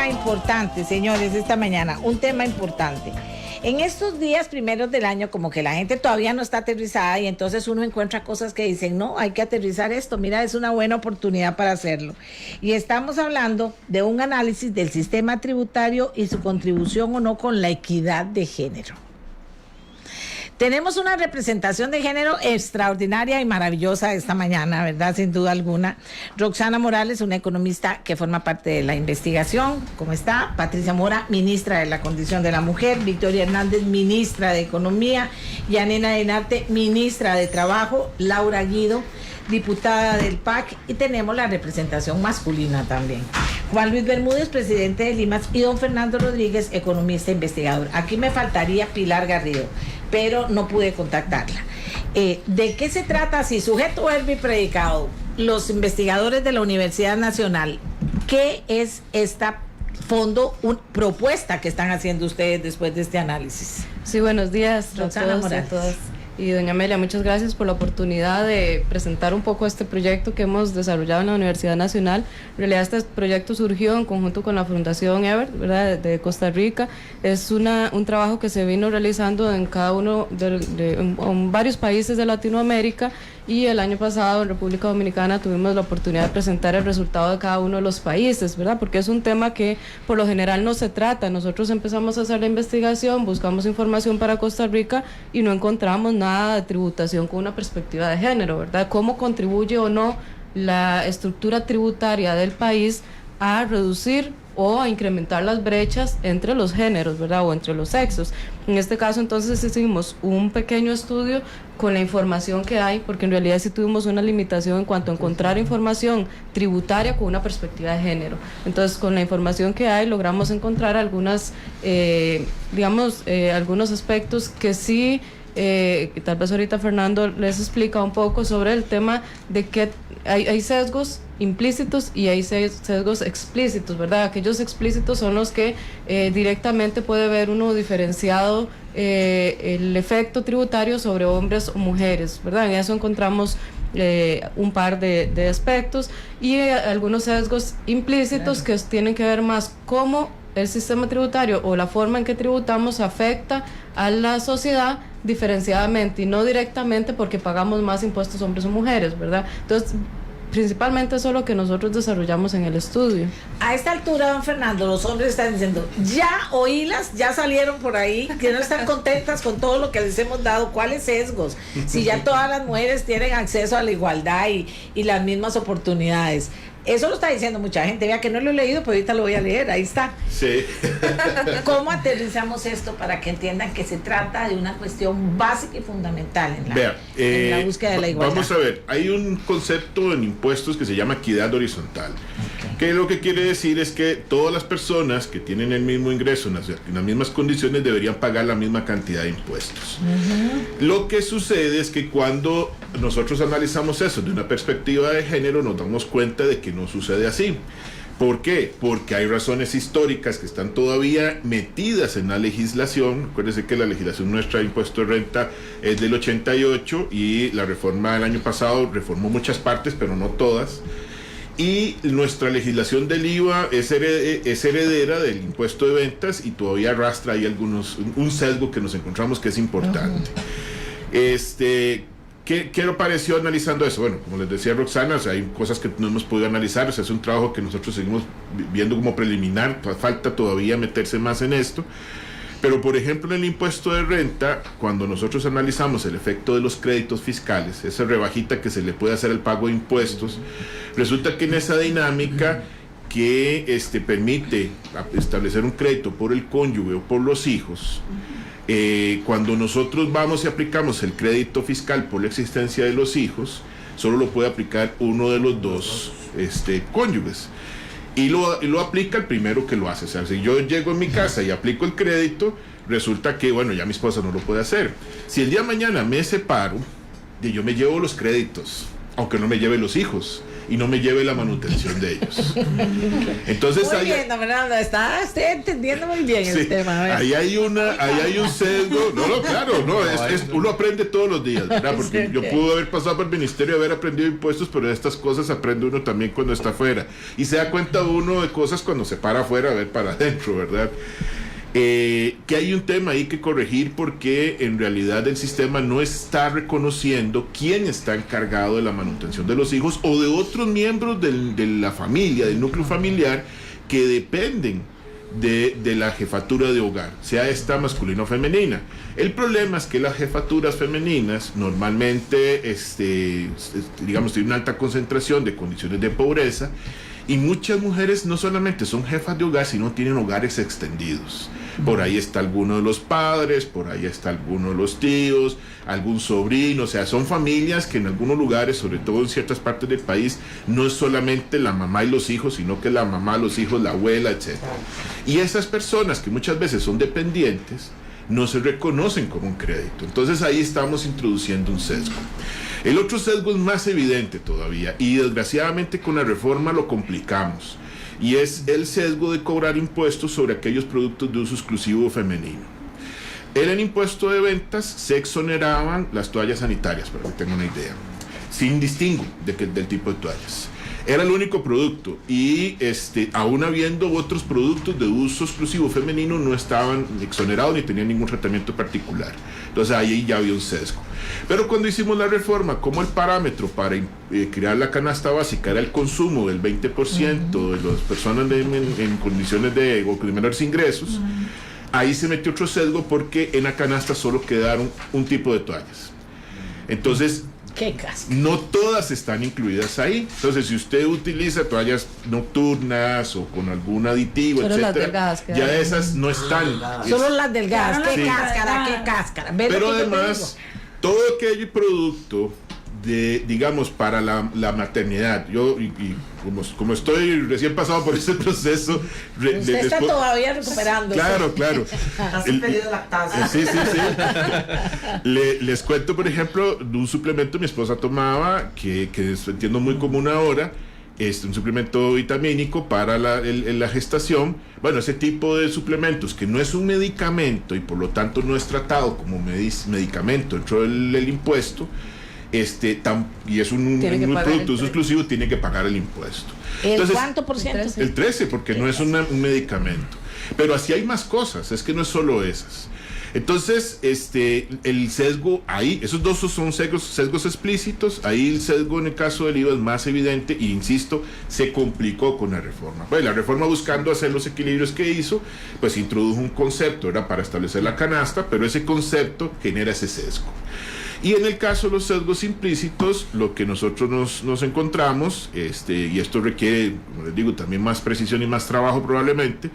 tema importante, señores, esta mañana, un tema importante. En estos días primeros del año, como que la gente todavía no está aterrizada y entonces uno encuentra cosas que dicen, no, hay que aterrizar esto, mira, es una buena oportunidad para hacerlo. Y estamos hablando de un análisis del sistema tributario y su contribución o no con la equidad de género. Tenemos una representación de género extraordinaria y maravillosa esta mañana, ¿verdad? Sin duda alguna. Roxana Morales, una economista que forma parte de la investigación. ¿Cómo está? Patricia Mora, ministra de la Condición de la Mujer. Victoria Hernández, ministra de Economía. Yanina Denarte, ministra de Trabajo. Laura Guido, diputada del PAC. Y tenemos la representación masculina también. Juan Luis Bermúdez, presidente de Limas. Y don Fernando Rodríguez, economista e investigador. Aquí me faltaría Pilar Garrido, pero no pude contactarla. ¿De qué se trata? Si sujeto, verbo y predicado, los investigadores de la Universidad Nacional, ¿qué es esta propuesta que están haciendo ustedes después de este análisis? Sí, buenos días a todos y a todas. Y doña Amelia, muchas gracias por la oportunidad de presentar un poco este proyecto que hemos desarrollado en la Universidad Nacional. En realidad este proyecto surgió en conjunto con la Fundación Ebert, ¿verdad?, de Costa Rica. Es un trabajo que se vino realizando en cada uno en varios países de Latinoamérica, y el año pasado en República Dominicana tuvimos la oportunidad de presentar el resultado de cada uno de los países, ¿verdad? Porque es un tema que por lo general no se trata. Nosotros empezamos a hacer la investigación, buscamos información para Costa Rica y no encontramos nada de tributación con una perspectiva de género, ¿verdad? ¿Cómo contribuye o no la estructura tributaria del país a reducir o a incrementar las brechas entre los géneros, ¿verdad?, o entre los sexos? En este caso, entonces, hicimos un pequeño estudio con la información que hay, porque en realidad sí tuvimos una limitación en cuanto a encontrar información tributaria con una perspectiva de género. Entonces, con la información que hay, logramos encontrar algunos aspectos que sí, tal vez ahorita Fernando les explica un poco sobre el tema de que hay sesgos implícitos y hay sesgos explícitos, ¿verdad? Aquellos explícitos son los que directamente puede ver uno diferenciado el efecto tributario sobre hombres o mujeres, ¿verdad? En eso encontramos un par de aspectos, y algunos sesgos implícitos, claro, que tienen que ver más cómo el sistema tributario o la forma en que tributamos afecta a la sociedad diferenciadamente y no directamente porque pagamos más impuestos hombres o mujeres, ¿verdad? Entonces, principalmente eso es lo que nosotros desarrollamos en el estudio. A esta altura, don Fernando, los hombres están diciendo, ya oílas, ya salieron por ahí, que no están contentas con todo lo que les hemos dado. ¿Cuáles sesgos? Si ya todas las mujeres tienen acceso a la igualdad y las mismas oportunidades. Eso lo está diciendo mucha gente. Vea que no lo he leído, pero ahorita lo voy a leer, ahí está. Sí. ¿Cómo aterrizamos esto para que entiendan que se trata de una cuestión básica y fundamental en la búsqueda de la igualdad? Vamos a ver, hay un concepto en impuestos que se llama equidad horizontal, que lo que quiere decir es que todas las personas que tienen el mismo ingreso en las mismas condiciones deberían pagar la misma cantidad de impuestos. Lo que sucede es que cuando nosotros analizamos eso de una perspectiva de género, nos damos cuenta de que no sucede así. ¿Por qué? Porque hay razones históricas que están todavía metidas en la legislación. Acuérdense que la legislación nuestra de impuesto de renta es del 88 y la reforma del año pasado reformó muchas partes, pero no todas. Y nuestra legislación del IVA es heredera del impuesto de ventas y todavía arrastra ahí un sesgo que nos encontramos que es importante. ¿Qué le pareció analizando eso? Bueno, como les decía Roxana, o sea, hay cosas que no hemos podido analizar, o sea, es un trabajo que nosotros seguimos viendo como preliminar, falta todavía meterse más en esto. Pero, por ejemplo, en el impuesto de renta, cuando nosotros analizamos el efecto de los créditos fiscales, esa rebajita que se le puede hacer al pago de impuestos, resulta que en esa dinámica que permite establecer un crédito por el cónyuge o por los hijos, cuando nosotros vamos y aplicamos el crédito fiscal por la existencia de los hijos, solo lo puede aplicar uno de los dos cónyuges. Y lo aplica el primero que lo hace. O sea, si yo llego en mi casa y aplico el crédito, resulta que, bueno, ya mi esposa no lo puede hacer. Si el día de mañana me separo, yo me llevo los créditos, aunque no me lleve los hijos. y no me lleve la manutención de ellos. Entonces muy bien, don Fernando, estoy entendiendo muy bien sí, el tema. ahí hay un sesgo. No, claro, uno aprende todos los días, ¿verdad? Porque Sí, yo pude haber pasado por el ministerio y haber aprendido impuestos, pero de estas cosas aprende uno también cuando está afuera. Y se da cuenta uno de cosas cuando se para afuera a ver para adentro, ¿verdad? Que hay un tema ahí que corregir, porque en realidad el sistema no está reconociendo quién está encargado de la manutención de los hijos o de otros miembros de la familia, del núcleo familiar, que dependen de la jefatura de hogar, sea esta masculina o femenina. El problema es que las jefaturas femeninas normalmente digamos, tienen una alta concentración de condiciones de pobreza, y muchas mujeres no solamente son jefas de hogar, sino tienen hogares extendidos. Por ahí está alguno de los padres, por ahí está alguno de los tíos, algún sobrino. O sea, son familias que en algunos lugares, sobre todo en ciertas partes del país, no es solamente la mamá y los hijos, sino que la mamá, los hijos, la abuela, etc. Y esas personas, que muchas veces son dependientes, no se reconocen como un crédito. Entonces ahí estamos introduciendo un sesgo. El otro sesgo es más evidente todavía, y desgraciadamente con la reforma lo complicamos, y es el sesgo de cobrar impuestos sobre aquellos productos de uso exclusivo femenino. En el impuesto de ventas se exoneraban las toallas sanitarias, para que tengan una idea, sin distingo del tipo de toallas. Era el único producto, y aún habiendo otros productos de uso exclusivo femenino, no estaban exonerados ni tenían ningún tratamiento particular. Entonces ahí ya había un sesgo. Pero cuando hicimos la reforma, como el parámetro para crear la canasta básica era el consumo del 20% de las personas en condiciones o con menores ingresos, ahí se metió otro sesgo, porque en la canasta solo quedaron un tipo de toallas. Entonces, no todas están incluidas ahí. Entonces, si usted utiliza toallas nocturnas o con algún aditivo, solo etcétera, ya esas no están. Solo las delgadas. Sí. Qué cáscara. Pero además, todo aquel producto digamos, para la maternidad, yo como estoy recién pasado por ese proceso, usted está todavía recuperando. Claro. Casi perdido lactancia. Sí. Les cuento, por ejemplo, de un suplemento mi esposa tomaba, que entiendo muy común ahora, un suplemento vitamínico para la gestación. Bueno, ese tipo de suplementos, que no es un medicamento y por lo tanto no es tratado como medicamento dentro del impuesto, y es un producto exclusivo, tiene que pagar el impuesto. Entonces, ¿cuánto por ciento? El 13%, porque no es un medicamento. Pero así hay más cosas, es que no es solo esas. Entonces, el sesgo ahí, esos dos son sesgos explícitos. Ahí el sesgo en el caso del IVA es más evidente, e insisto, se complicó con la reforma. Pues la reforma, buscando hacer los equilibrios que hizo, pues introdujo un concepto, era para establecer la canasta, pero ese concepto genera ese sesgo. Y en el caso de los sesgos implícitos, lo que nosotros nos encontramos, y esto requiere, como les digo, también más precisión y más trabajo probablemente,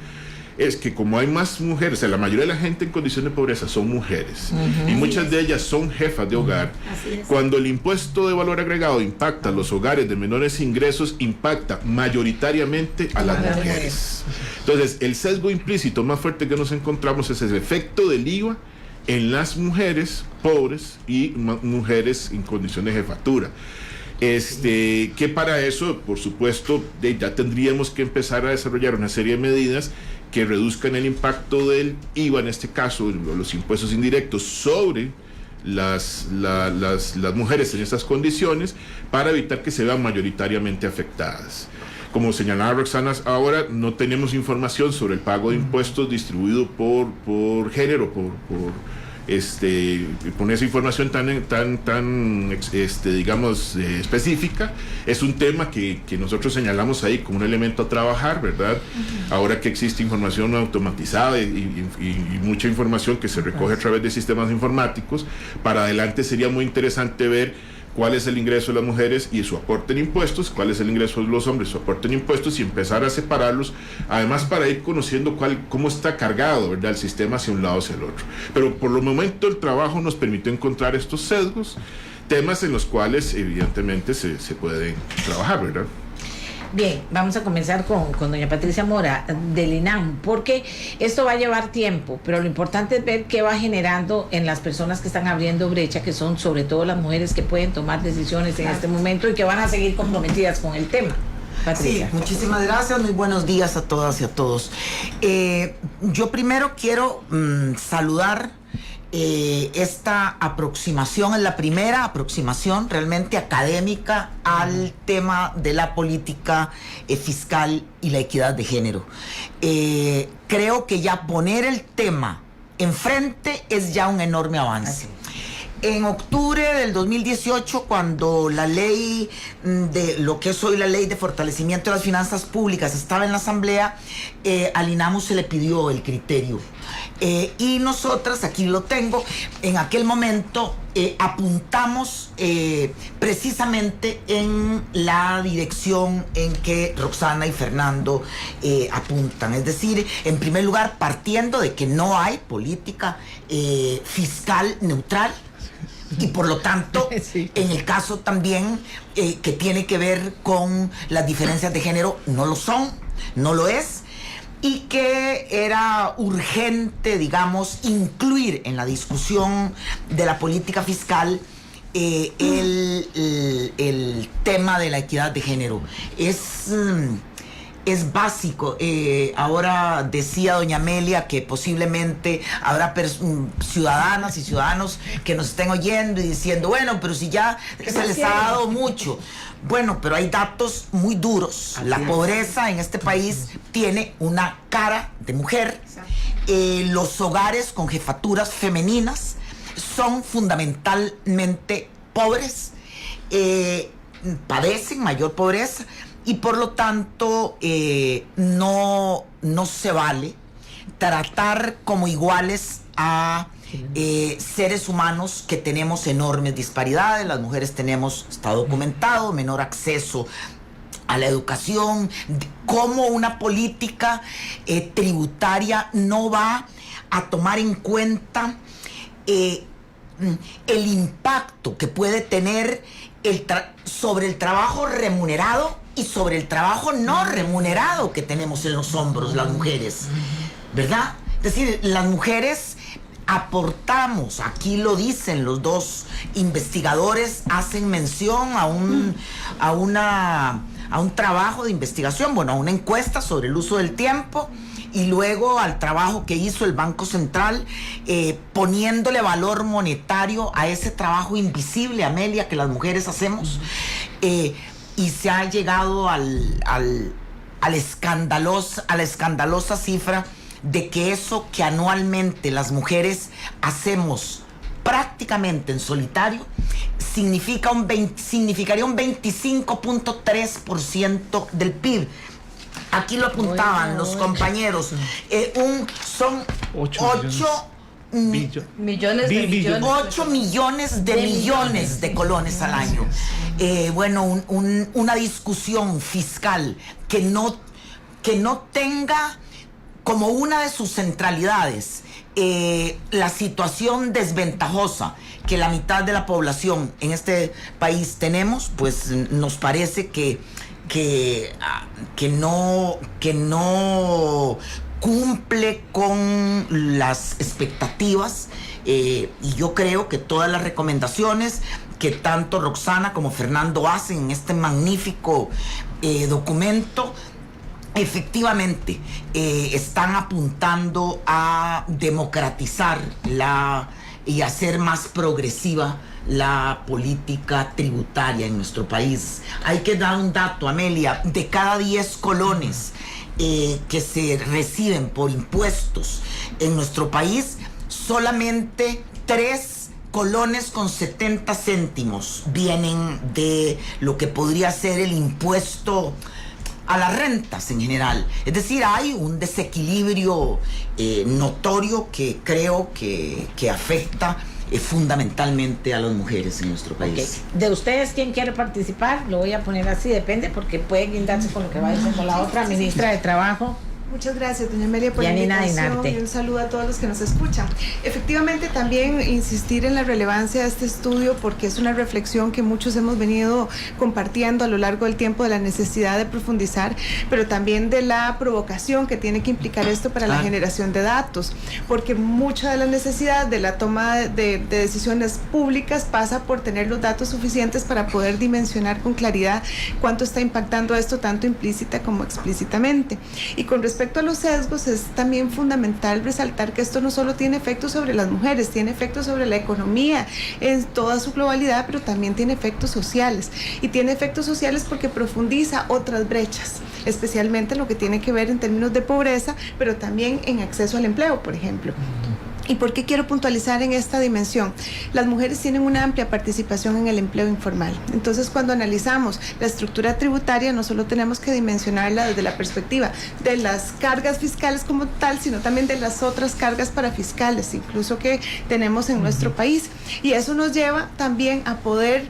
es que como hay más mujeres, o sea, la mayoría de la gente en condición de pobreza son mujeres, y muchas de ellas son jefas de hogar. Cuando el impuesto de valor agregado impacta a los hogares de menores ingresos, impacta mayoritariamente a las mujeres. Entonces, el sesgo implícito más fuerte que nos encontramos es el efecto del IVA en las mujeres pobres y mujeres en condiciones de jefatura. Que para eso, por supuesto, ya tendríamos que empezar a desarrollar una serie de medidas que reduzcan el impacto del IVA, en este caso los impuestos indirectos, sobre las mujeres en estas condiciones, para evitar que se vean mayoritariamente afectadas. Como señalaba Roxana, ahora no tenemos información sobre el pago de impuestos distribuido por género, poner esa información tan digamos, específica. Es un tema que nosotros señalamos ahí como un elemento a trabajar, ¿verdad? Ahora que existe información automatizada y mucha información que se recoge a través de sistemas informáticos, para adelante sería muy interesante ver cuál es el ingreso de las mujeres y su aporte en impuestos, cuál es el ingreso de los hombres, su aporte en impuestos, y empezar a separarlos, además para ir conociendo cómo está cargado, ¿verdad?, el sistema hacia un lado o hacia el otro. Pero por lo momento el trabajo nos permitió encontrar estos sesgos, temas en los cuales evidentemente se pueden trabajar, ¿verdad? Bien, vamos a comenzar con doña Patricia Mora del INAM, porque esto va a llevar tiempo, pero lo importante es ver qué va generando en las personas que están abriendo brecha, que son sobre todo las mujeres que pueden tomar decisiones en este momento y que van a seguir comprometidas con el tema. Patricia. Sí, muchísimas gracias, muy buenos días a todas y a todos. Yo primero quiero saludar esta aproximación, es la primera aproximación realmente académica al tema de la política fiscal y la equidad de género. Creo que ya poner el tema enfrente es ya un enorme avance. En octubre del 2018, cuando la ley de lo que es hoy la ley de fortalecimiento de las finanzas públicas estaba en la Asamblea, al INAMU se le pidió el criterio. Y nosotras, aquí lo tengo, en aquel momento apuntamos precisamente en la dirección en que Roxana y Fernando apuntan. Es decir, en primer lugar, partiendo de que no hay política fiscal neutral, y por lo tanto, sí, en el caso también que tiene que ver con las diferencias de género, no lo son, no lo es, y que era urgente, digamos, incluir en la discusión de la política fiscal el tema de la equidad de género. Es básico. Ahora decía doña Amelia que posiblemente habrá ciudadanas y ciudadanos que nos estén oyendo y diciendo, bueno, pero si ya se les ha dado mucho. Bueno, pero hay datos muy duros. La pobreza en este país tiene una cara de mujer. Los hogares con jefaturas femeninas son fundamentalmente pobres, padecen mayor pobreza. Y por lo tanto, no se vale tratar como iguales a seres humanos que tenemos enormes disparidades. Las mujeres tenemos, está documentado, menor acceso a la educación, cómo una política tributaria no va a tomar en cuenta el impacto que puede tener sobre el trabajo remunerado y sobre el trabajo no remunerado que tenemos en los hombros las mujeres, ¿verdad? Es decir, las mujeres aportamos, aquí lo dicen los dos investigadores, hacen mención a un trabajo de investigación, bueno, a una encuesta sobre el uso del tiempo, y luego al trabajo que hizo el Banco Central, poniéndole valor monetario a ese trabajo invisible, Amelia, que las mujeres hacemos, y se ha llegado a la escandalosa cifra de que eso que anualmente las mujeres hacemos prácticamente en solitario significaría un 25.3% del PIB. Aquí lo apuntaban los compañeros. Son 8 millones de millones de colones al año. Bueno, una discusión fiscal que no tenga como una de sus centralidades la situación desventajosa que la mitad de la población en este país tenemos, pues nos parece que no cumple con las expectativas, y yo creo que todas las recomendaciones que tanto Roxana como Fernando hacen en este magnífico documento efectivamente están apuntando a democratizar y hacer más progresiva la política tributaria en nuestro país. Hay que dar un dato, Amelia: de cada 10 colones que se reciben por impuestos en nuestro país, solamente 3 colones con 70 céntimos vienen de lo que podría ser el impuesto a las rentas en general. Es decir, hay un desequilibrio notorio que creo que afecta fundamentalmente a las mujeres en nuestro país. Okay. De ustedes, ¿quién quiere participar? Lo voy a poner así, depende, porque puede guindarse con lo que va diciendo la otra ministra de Trabajo. Muchas gracias, doña Amelia, por Yanina la invitación Dinarte. y un saludo a todos los que nos escuchan. Efectivamente, también insistir en la relevancia de este estudio porque es una reflexión que muchos hemos venido compartiendo a lo largo del tiempo de la necesidad de profundizar, pero también de la provocación que tiene que implicar esto para la generación de datos, porque mucha de la necesidad de la toma de decisiones públicas pasa por tener los datos suficientes para poder dimensionar con claridad cuánto está impactando esto, tanto implícita como explícitamente. Y con respecto a los sesgos, es también fundamental resaltar que esto no solo tiene efectos sobre las mujeres, tiene efectos sobre la economía en toda su globalidad, pero también tiene efectos sociales. Y tiene efectos sociales porque profundiza otras brechas, especialmente lo que tiene que ver en términos de pobreza, pero también en acceso al empleo, por ejemplo. ¿Y por qué quiero puntualizar en esta dimensión? Las mujeres tienen una amplia participación en el empleo informal. Entonces, cuando analizamos la estructura tributaria, no solo tenemos que dimensionarla desde la perspectiva de las cargas fiscales como tal, sino también de las otras cargas parafiscales, incluso que tenemos en nuestro país. Y eso nos lleva también a poder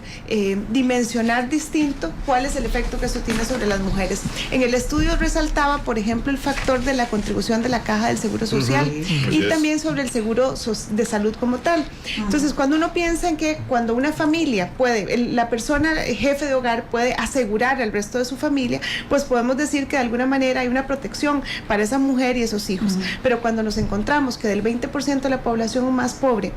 dimensionar distinto cuál es el efecto que eso tiene sobre las mujeres. En el estudio resaltaba, por ejemplo, el factor de la contribución de la Caja del Seguro Social y también sobre el seguro de salud como tal. Entonces, cuando uno piensa en que cuando una familia puede, la persona jefe de hogar puede asegurar al resto de su familia, pues podemos decir que de alguna manera hay una protección para esa mujer y esos hijos. Pero cuando nos encontramos que del 20% de la población más pobre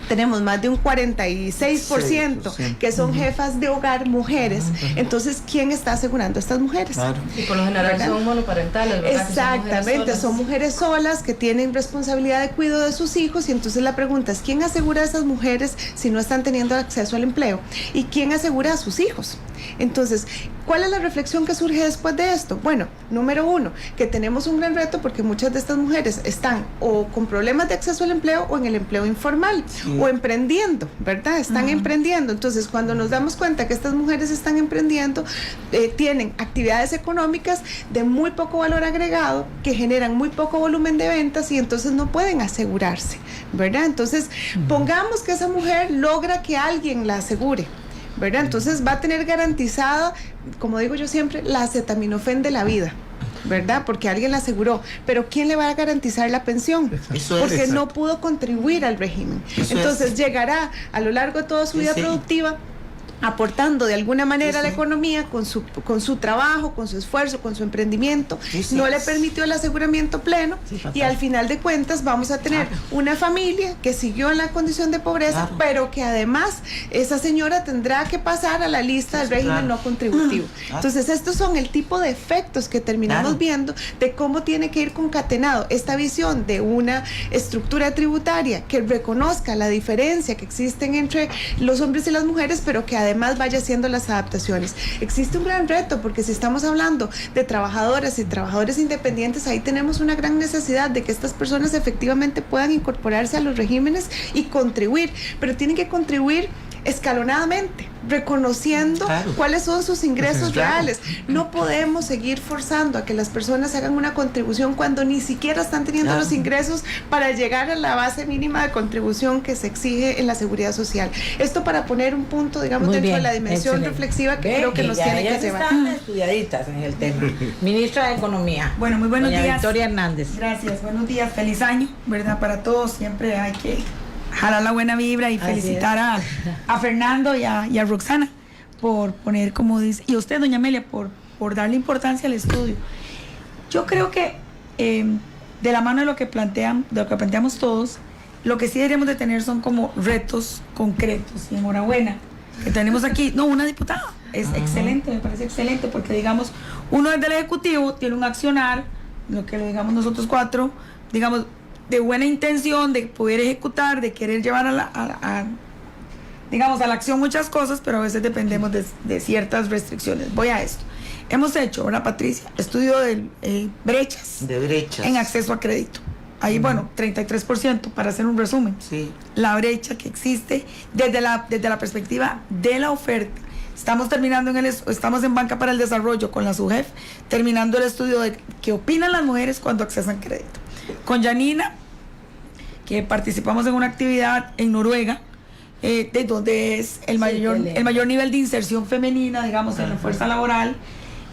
tenemos más de un 46% que son jefas de hogar mujeres, entonces ¿quién está asegurando a estas mujeres? Claro. Y por lo general ¿verdad? son monoparentales, ¿verdad? Exactamente, son mujeres solas que tienen responsabilidad de cuidado de sus hijos y entonces la pregunta es ¿quién asegura a esas mujeres si no están teniendo acceso al empleo? ¿Y quién asegura a sus hijos? Entonces, ¿cuál es la reflexión que surge después de esto? Bueno, número uno, que tenemos un gran reto porque muchas de estas mujeres están o con problemas de acceso al empleo o en el empleo informal o emprendiendo, ¿verdad? Están emprendiendo. Entonces, cuando nos damos cuenta que estas mujeres están emprendiendo, tienen actividades económicas de muy poco valor agregado, que generan muy poco volumen de ventas y entonces no pueden asegurarse, ¿verdad? Entonces, pongamos que esa mujer logra que alguien la asegure, ¿verdad? Entonces va a tener garantizada, como digo yo siempre, la acetaminofén de la vida, ¿verdad? Porque alguien la aseguró, pero ¿quién le va a garantizar la pensión? Porque no pudo contribuir al régimen. Entonces llegará a lo largo de toda su vida productiva aportando de alguna manera a la economía con su trabajo, con su esfuerzo, con su emprendimiento, no le permitió el aseguramiento pleno y al final de cuentas vamos a tener una familia que siguió en la condición de pobreza, pero que además esa señora tendrá que pasar a la lista del régimen no contributivo. Entonces estos son el tipo de efectos que terminamos viendo de cómo tiene que ir concatenado esta visión de una estructura tributaria que reconozca la diferencia que existen entre los hombres y las mujeres, pero que además vaya haciendo las adaptaciones. Existe un gran reto porque si estamos hablando de trabajadoras y trabajadores independientes, ahí tenemos una gran necesidad de que estas personas efectivamente puedan incorporarse a los regímenes y contribuir, pero tienen que contribuir escalonadamente, reconociendo cuáles son sus ingresos reales. No podemos seguir forzando a que las personas hagan una contribución cuando ni siquiera están teniendo los ingresos para llegar a la base mínima de contribución que se exige en la seguridad social. Esto para poner un punto, digamos, muy dentro de la dimensión reflexiva que creo que nos tiene que llevar. Están estudiaditas en el tema. Ministra de Economía. Bueno, muy buenos días. Victoria Hernández. Gracias, buenos días, feliz año, ¿verdad? Para todos, siempre hay que jalar la buena vibra y felicitar a Fernando y a Roxana por poner, como dice, y a usted, doña Amelia, por darle importancia al estudio. Yo creo que de la mano de lo que planteamos todos, lo que sí deberíamos de tener son como retos concretos. Y enhorabuena que tenemos aquí, una diputada. Es excelente, me parece excelente, porque digamos, uno desde el Ejecutivo tiene un accionar, lo que le digamos nosotros cuatro, digamos, de buena intención, de poder ejecutar, de querer llevar a la acción muchas cosas, pero a veces dependemos de ciertas restricciones. Voy a esto. Hemos hecho, ¿verdad, Patricia? Estudio de brechas en acceso a crédito. Ahí, 33%, para hacer un resumen. Sí. La brecha que existe desde la perspectiva de la oferta. Estamos en Banca para el Desarrollo con la SUGEF, terminando el estudio de qué opinan las mujeres cuando accesan crédito. Con Yanina, que participamos en una actividad en Noruega, de donde es el mayor nivel de inserción femenina, digamos, en la fuerza laboral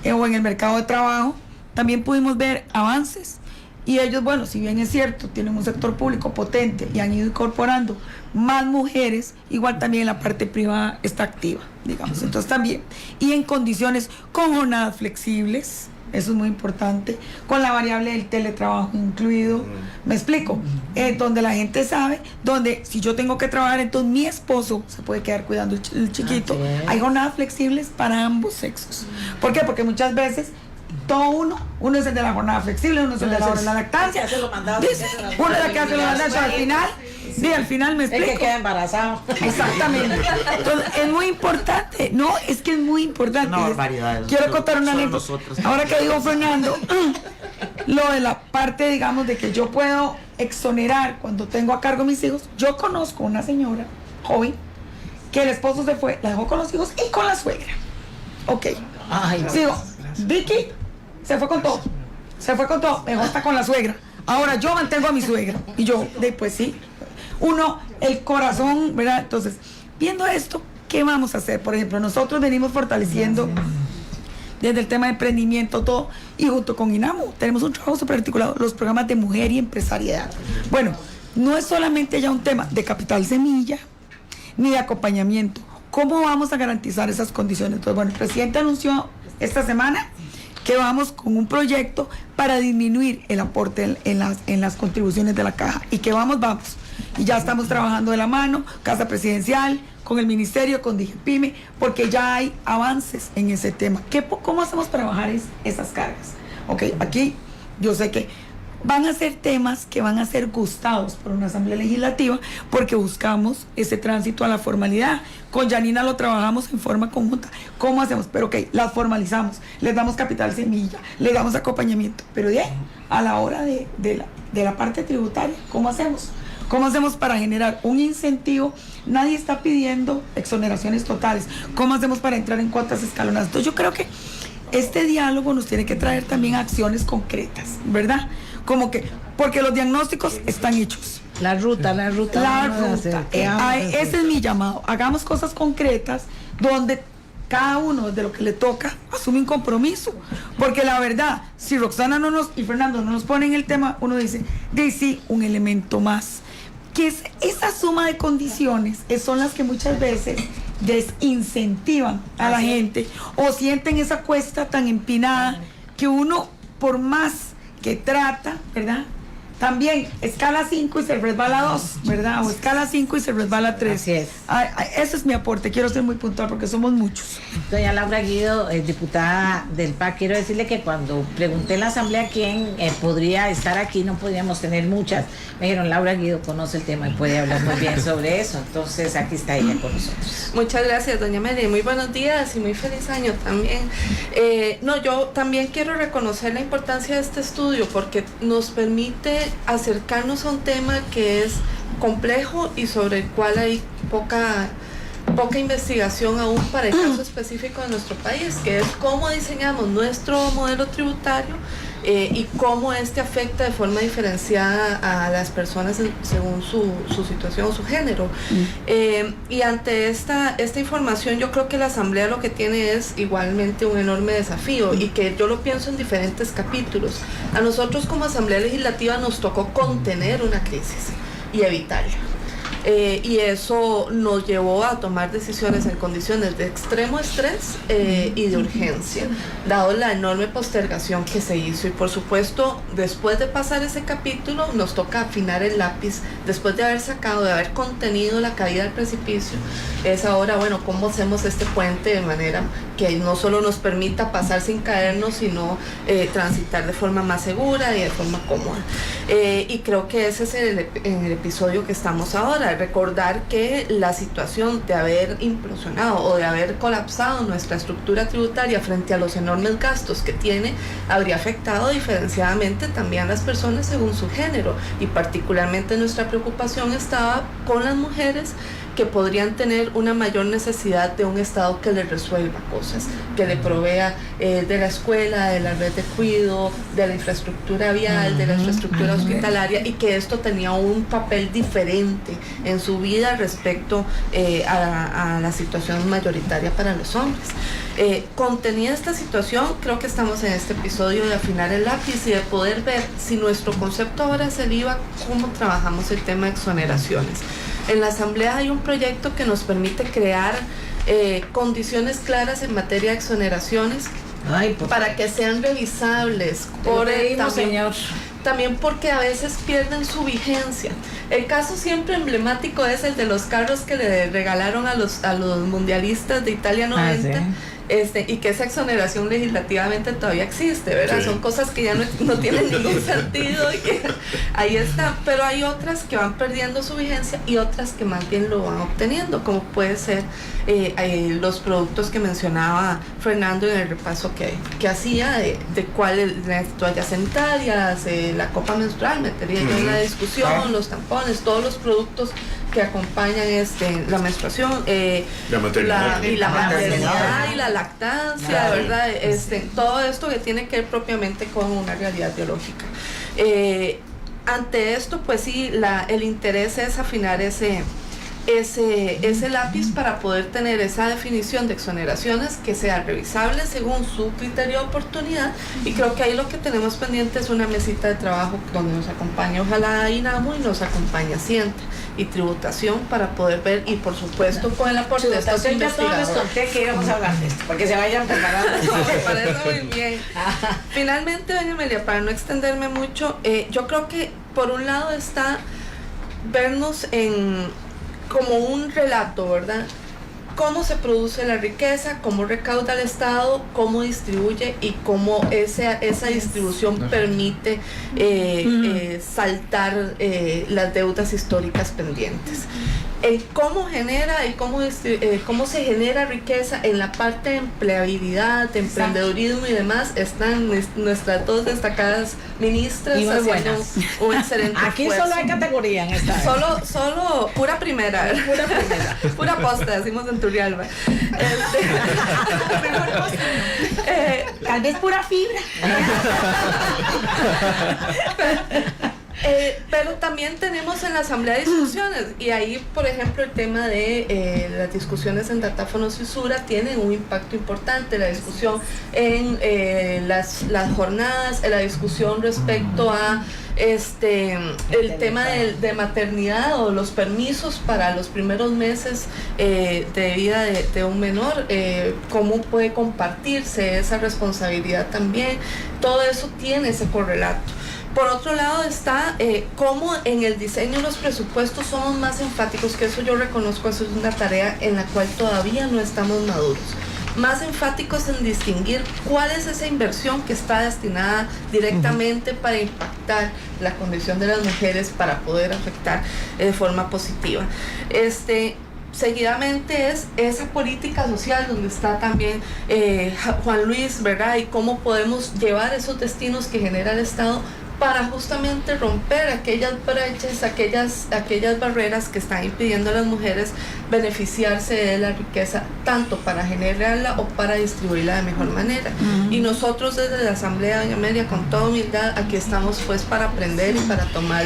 o en el mercado de trabajo, también pudimos ver avances. Y ellos, bueno, si bien es cierto, tienen un sector público potente y han ido incorporando más mujeres, igual también la parte privada está activa, digamos. Entonces también, y en condiciones con jornadas flexibles, eso es muy importante, con la variable del teletrabajo incluido, me explico, donde la gente sabe, donde si yo tengo que trabajar, entonces mi esposo se puede quedar cuidando el chiquito. Hay jornadas flexibles para ambos sexos. ¿Por qué? Porque muchas veces todo uno es el de la jornada flexible, uno es el de la hora de la lactancia, uno es el que hace los mandados al final. Sí, al final me explico. El que queda embarazado. Exactamente. Entonces, es muy importante. No, es que es muy importante. No, barbaridad. Quiero contar una anécdota. Ahora que digo Fernando, lo de la parte, digamos, de que yo puedo exonerar cuando tengo a cargo mis hijos. Yo conozco una señora joven que el esposo se fue, la dejó con los hijos y con la suegra. Ok. Ay, no. Sigo. Vicky se fue con todo. Se fue con todo. Dejó hasta con la suegra. Ahora yo mantengo a mi suegra. Y yo, pues sí. Uno, el corazón, ¿verdad? Entonces, viendo esto, ¿qué vamos a hacer? Por ejemplo, nosotros venimos fortaleciendo desde el tema de emprendimiento, todo, y junto con INAMU tenemos un trabajo súper articulado, los programas de mujer y empresariedad. Bueno, no es solamente ya un tema de capital semilla, ni de acompañamiento. ¿Cómo vamos a garantizar esas condiciones? Entonces, bueno, el presidente anunció esta semana que vamos con un proyecto para disminuir el aporte en las contribuciones de la caja, y que vamos. Y ya estamos trabajando de la mano, Casa Presidencial, con el Ministerio, con DIGEPYME, porque ya hay avances en ese tema. ¿Cómo hacemos para bajar esas cargas? Ok, aquí yo sé que van a ser temas que van a ser gustados por una Asamblea Legislativa, porque buscamos ese tránsito a la formalidad. Con Janina lo trabajamos en forma conjunta. ¿Cómo hacemos? Pero ok, las formalizamos, les damos capital semilla, les damos acompañamiento, pero de ahí, a la hora de la parte tributaria, ¿cómo hacemos? ¿Cómo hacemos para generar un incentivo? Nadie está pidiendo exoneraciones totales. ¿Cómo hacemos para entrar en cuotas escalonadas? Entonces yo creo que este diálogo nos tiene que traer también acciones concretas, ¿verdad? Como que, porque los diagnósticos están hechos. La ruta. Ese es mi llamado. Hagamos cosas concretas donde cada uno de lo que le toca asume un compromiso. Porque la verdad, si Roxana y Fernando no nos ponen el tema, uno dice, sí, un elemento más. Que es esa suma de condiciones son las que muchas veces desincentivan a la gente, o sienten esa cuesta tan empinada que uno, por más que trata, ¿verdad? También escala 5 y se resbala 2, ¿verdad? O escala 5 y se resbala 3. Así es. Ese es mi aporte. Quiero ser muy puntual porque somos muchos. Doña Laura Guido, diputada del PAC, quiero decirle que cuando pregunté en la Asamblea quién podría estar aquí, no podíamos tener muchas. Me dijeron, Laura Guido conoce el tema y puede hablar muy bien sobre eso. Entonces, aquí está ella con nosotros. Muchas gracias, doña Amelia. Muy buenos días y muy feliz año también. Yo también quiero reconocer la importancia de este estudio porque nos permite acercarnos a un tema que es complejo y sobre el cual hay poca investigación aún para el caso específico de nuestro país, que es cómo diseñamos nuestro modelo tributario y cómo este afecta de forma diferenciada a las personas según su situación o su género. Y ante esta información, yo creo que la Asamblea lo que tiene es igualmente un enorme desafío, y que yo lo pienso en diferentes capítulos. A nosotros como Asamblea Legislativa nos tocó contener una crisis y evitarla. Y eso nos llevó a tomar decisiones en condiciones de extremo estrés y de urgencia, dado la enorme postergación que se hizo. Y por supuesto, después de pasar ese capítulo, nos toca afinar el lápiz, después de haber contenido la caída del precipicio. Es ahora, bueno, cómo hacemos este puente de manera que no solo nos permita pasar sin caernos, sino transitar de forma más segura y de forma cómoda. Y creo que ese es el episodio que estamos ahora. Recordar que la situación de haber implosionado o de haber colapsado nuestra estructura tributaria frente a los enormes gastos que tiene, habría afectado diferenciadamente también a las personas según su género, y particularmente nuestra preocupación estaba con las mujeres que podrían tener una mayor necesidad de un Estado que les resuelva cosas, que le provea de la escuela, de la red de cuidado, de la infraestructura vial, de la infraestructura hospitalaria, y que esto tenía un papel diferente en su vida respecto a la situación mayoritaria para los hombres. Contenida esta situación, creo que estamos en este episodio de afinar el lápiz y de poder ver si nuestro concepto ahora es el IVA, cómo trabajamos el tema de exoneraciones. En la Asamblea hay un proyecto que nos permite crear condiciones claras en materia de exoneraciones para que sean revisables por también porque a veces pierden su vigencia. El caso siempre emblemático es el de los carros que le regalaron a los mundialistas de Italia 90. Y que esa exoneración legislativamente todavía existe, ¿verdad? Sí. Son cosas que ya no tienen ningún sentido y que ahí están, pero hay otras que van perdiendo su vigencia y otras que más bien lo van obteniendo, como puede ser los productos que mencionaba Fernando en el repaso que hacía de cuáles, las toallas sanitarias, la copa menstrual, metería yo en la discusión, los tampones, todos los productos que acompañan la menstruación, la maternidad y la lactancia, ¿verdad? Todo esto que tiene que ver propiamente con una realidad biológica. Ante esto, pues sí, el interés es afinar ese lápiz para poder tener esa definición de exoneraciones que sea revisable según su criterio de oportunidad, y creo que ahí lo que tenemos pendiente es una mesita de trabajo donde nos acompañe ojalá INAMU y nos acompañe Hacienda y Tributación para poder ver, y por supuesto con el aporte de estos investigadores. Ya todos les conté que íbamos a hablar de esto, porque se vayan preparando. Me parece muy bien. Finalmente, doña Amelia, para no extenderme mucho, yo creo que por un lado está vernos como un relato, ¿verdad? Cómo se produce la riqueza, cómo recauda el Estado, cómo distribuye y cómo esa distribución permite saltar las deudas históricas pendientes. Cómo genera y cómo se genera riqueza en la parte de empleabilidad, de emprendedurismo y demás, están nuestras dos destacadas ministras haciendo un excelente Aquí esfuerzo. solo hay categoría en esta. Solo pura primera. Pura posta, decimos en Turrialba. Tal vez pura fibra. Pero también tenemos en la Asamblea discusiones, y ahí, por ejemplo, el tema de las discusiones en datáfonos y usura tienen un impacto importante. La discusión en las jornadas, la discusión respecto a el tema de maternidad o los permisos para los primeros meses de vida de un menor, cómo puede compartirse esa responsabilidad también. Todo eso tiene ese correlato. Por otro lado está cómo en el diseño de los presupuestos somos más enfáticos, que eso yo reconozco, eso es una tarea en la cual todavía no estamos maduros. Más enfáticos en distinguir cuál es esa inversión que está destinada directamente para impactar la condición de las mujeres, para poder afectar de forma positiva. Seguidamente es esa política social donde está también Juan Luis, ¿verdad? Y cómo podemos llevar esos destinos que genera el Estado para justamente romper aquellas brechas, aquellas barreras que están impidiendo a las mujeres beneficiarse de la riqueza, tanto para generarla o para distribuirla de mejor manera. Y nosotros desde la Asamblea, doña Amelia, con toda humildad, aquí estamos pues para aprender y para tomar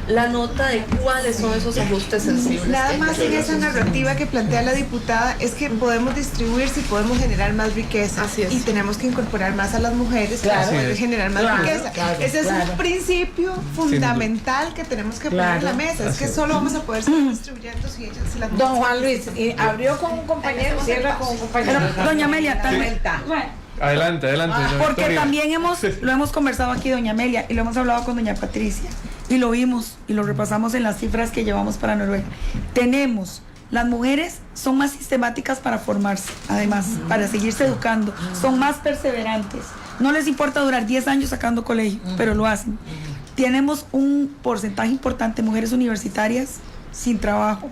la nota de cuáles son esos ajustes sensibles. Nada más en esa narrativa que plantea la diputada es que podemos distribuir si podemos generar más riqueza. Así es. Y tenemos que incorporar más a las mujeres para poder generar más riqueza. Ese es un principio fundamental que tenemos que poner en la mesa. Es que solo vamos a poder seguir distribuyendo si las mujeres. Don Juan Luis, abrió con un compañero, cierra con un compañero. Doña Amelia, también. Adelante. Porque también lo hemos conversado aquí, doña Amelia, y lo hemos hablado con doña Patricia, y lo vimos y lo repasamos en las cifras que llevamos para Noruega. Las mujeres son más sistemáticas para formarse, además, para seguirse educando, son más perseverantes, no les importa durar 10 años sacando colegio, pero lo hacen. Tenemos un porcentaje importante de mujeres universitarias sin trabajo.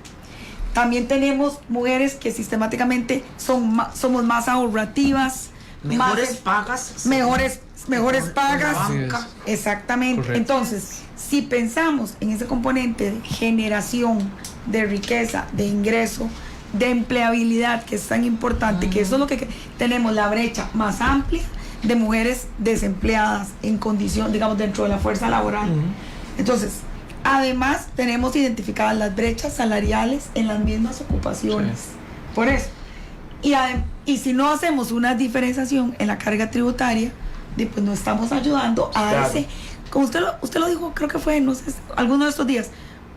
También tenemos mujeres que sistemáticamente somos más ahorrativas, mejores pagas. Mejores mejores pagas. banca. Exactamente. Correcto. Entonces, si pensamos en ese componente de generación de riqueza, de ingreso, de empleabilidad, que es tan importante, que eso es lo que tenemos, la brecha más amplia de mujeres desempleadas en condición, digamos, dentro de la fuerza laboral. Entonces, además tenemos identificadas las brechas salariales en las mismas ocupaciones. Sí. Por eso. Y si no hacemos una diferenciación en la carga tributaria, pues no estamos ayudando a Claro. ese, como usted lo dijo, creo que fue, no sé, alguno de estos días,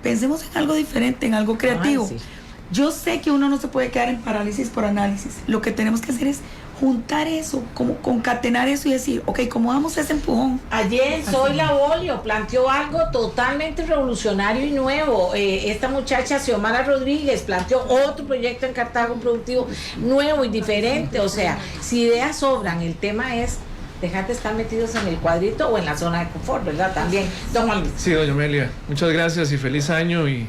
pensemos en algo diferente, en algo creativo. Ay, sí. Yo sé que uno no se puede quedar en parálisis por análisis. Lo que tenemos que hacer es juntar eso, como concatenar eso y decir, ok, ¿cómo damos ese empujón? Ayer Soy Labolio planteó algo totalmente revolucionario y nuevo. Esta muchacha Xiomara Rodríguez planteó otro proyecto en Cartago productivo nuevo y diferente. O sea, si ideas sobran, el tema es dejar de estar metidos en el cuadrito o en la zona de confort, ¿verdad? También, don Juan Luis. Sí, doña Amelia, muchas gracias y feliz año y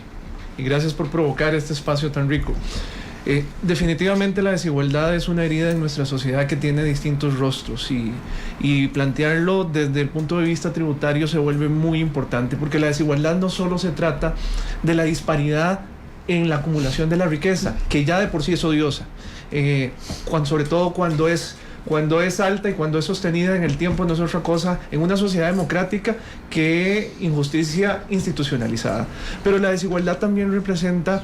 gracias por provocar este espacio tan rico. Definitivamente la desigualdad es una herida en nuestra sociedad que tiene distintos rostros y plantearlo desde el punto de vista tributario se vuelve muy importante porque la desigualdad no solo se trata de la disparidad en la acumulación de la riqueza, que ya de por sí es odiosa, sobre todo cuando es alta y cuando es sostenida en el tiempo, no es otra cosa en una sociedad democrática que injusticia institucionalizada. Pero la desigualdad también representa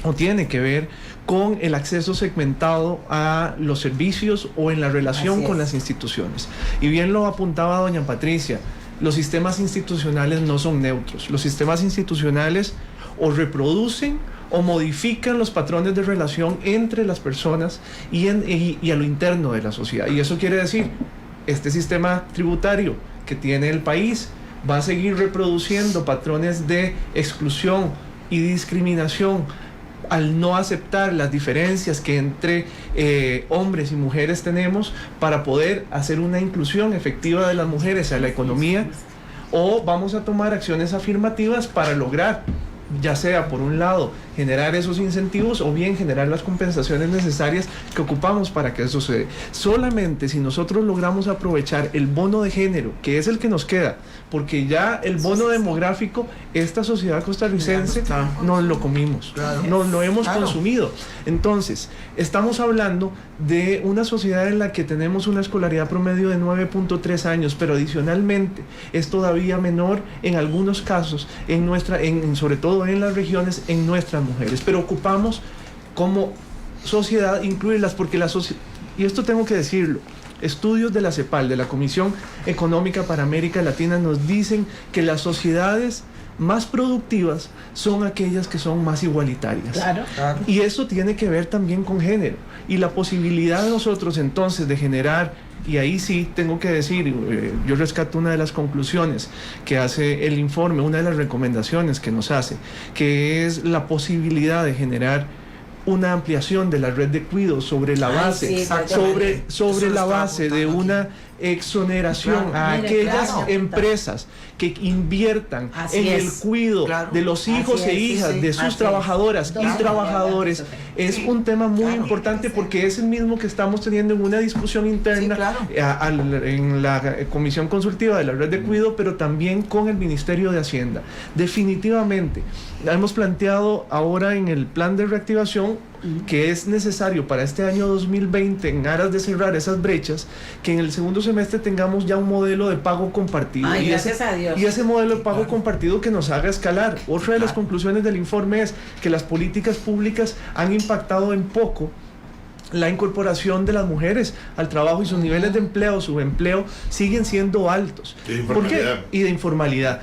o tiene que ver con el acceso segmentado a los servicios o en la relación con las instituciones. Y bien lo apuntaba doña Patricia, los sistemas institucionales no son neutros. Los sistemas institucionales o reproducen o modifican los patrones de relación entre las personas y a lo interno de la sociedad. Y eso quiere decir, este sistema tributario que tiene el país va a seguir reproduciendo patrones de exclusión y discriminación al no aceptar las diferencias que entre hombres y mujeres tenemos para poder hacer una inclusión efectiva de las mujeres a la economía, o vamos a tomar acciones afirmativas para lograr, ya sea por un lado generar esos incentivos o bien generar las compensaciones necesarias que ocupamos para que eso suceda. Solamente si nosotros logramos aprovechar el bono de género, que es el que nos queda, porque ya el bono demográfico, esta sociedad costarricense nos lo comimos, nos lo hemos consumido. Entonces, estamos hablando de una sociedad en la que tenemos una escolaridad promedio de 9.3 años, pero adicionalmente es todavía menor en algunos casos, sobre todo en las regiones, en nuestras mujeres, pero ocupamos como sociedad incluirlas porque y esto tengo que decirlo, estudios de la CEPAL, de la Comisión Económica para América Latina, nos dicen que las sociedades más productivas son aquellas que son más igualitarias. Claro. Y eso tiene que ver también con género y la posibilidad de nosotros entonces de generar, y ahí sí tengo que decir, yo rescato una de las conclusiones que hace el informe, una de las recomendaciones que nos hace, que es la posibilidad de generar una ampliación de la red de cuidos sobre la base, sobre la base de una exoneración a aquellas empresas que inviertan en el cuidado de los hijos e hijas de sus trabajadoras y trabajadores. Es un tema muy importante porque es el mismo que estamos teniendo en una discusión interna en la Comisión Consultiva de la Red de Cuidado, pero también con el Ministerio de Hacienda. Definitivamente, hemos planteado ahora en el plan de reactivación que es necesario para este año 2020, en aras de cerrar esas brechas, que en el segundo semestre tengamos ya un modelo de pago compartido. Ay, gracias a Dios. Y ese modelo de pago compartido que nos haga escalar. Otra de las conclusiones del informe es que las políticas públicas han impactado en poco la incorporación de las mujeres al trabajo y sus niveles de empleo, subempleo, siguen siendo altos. ¿Por qué? Y de informalidad.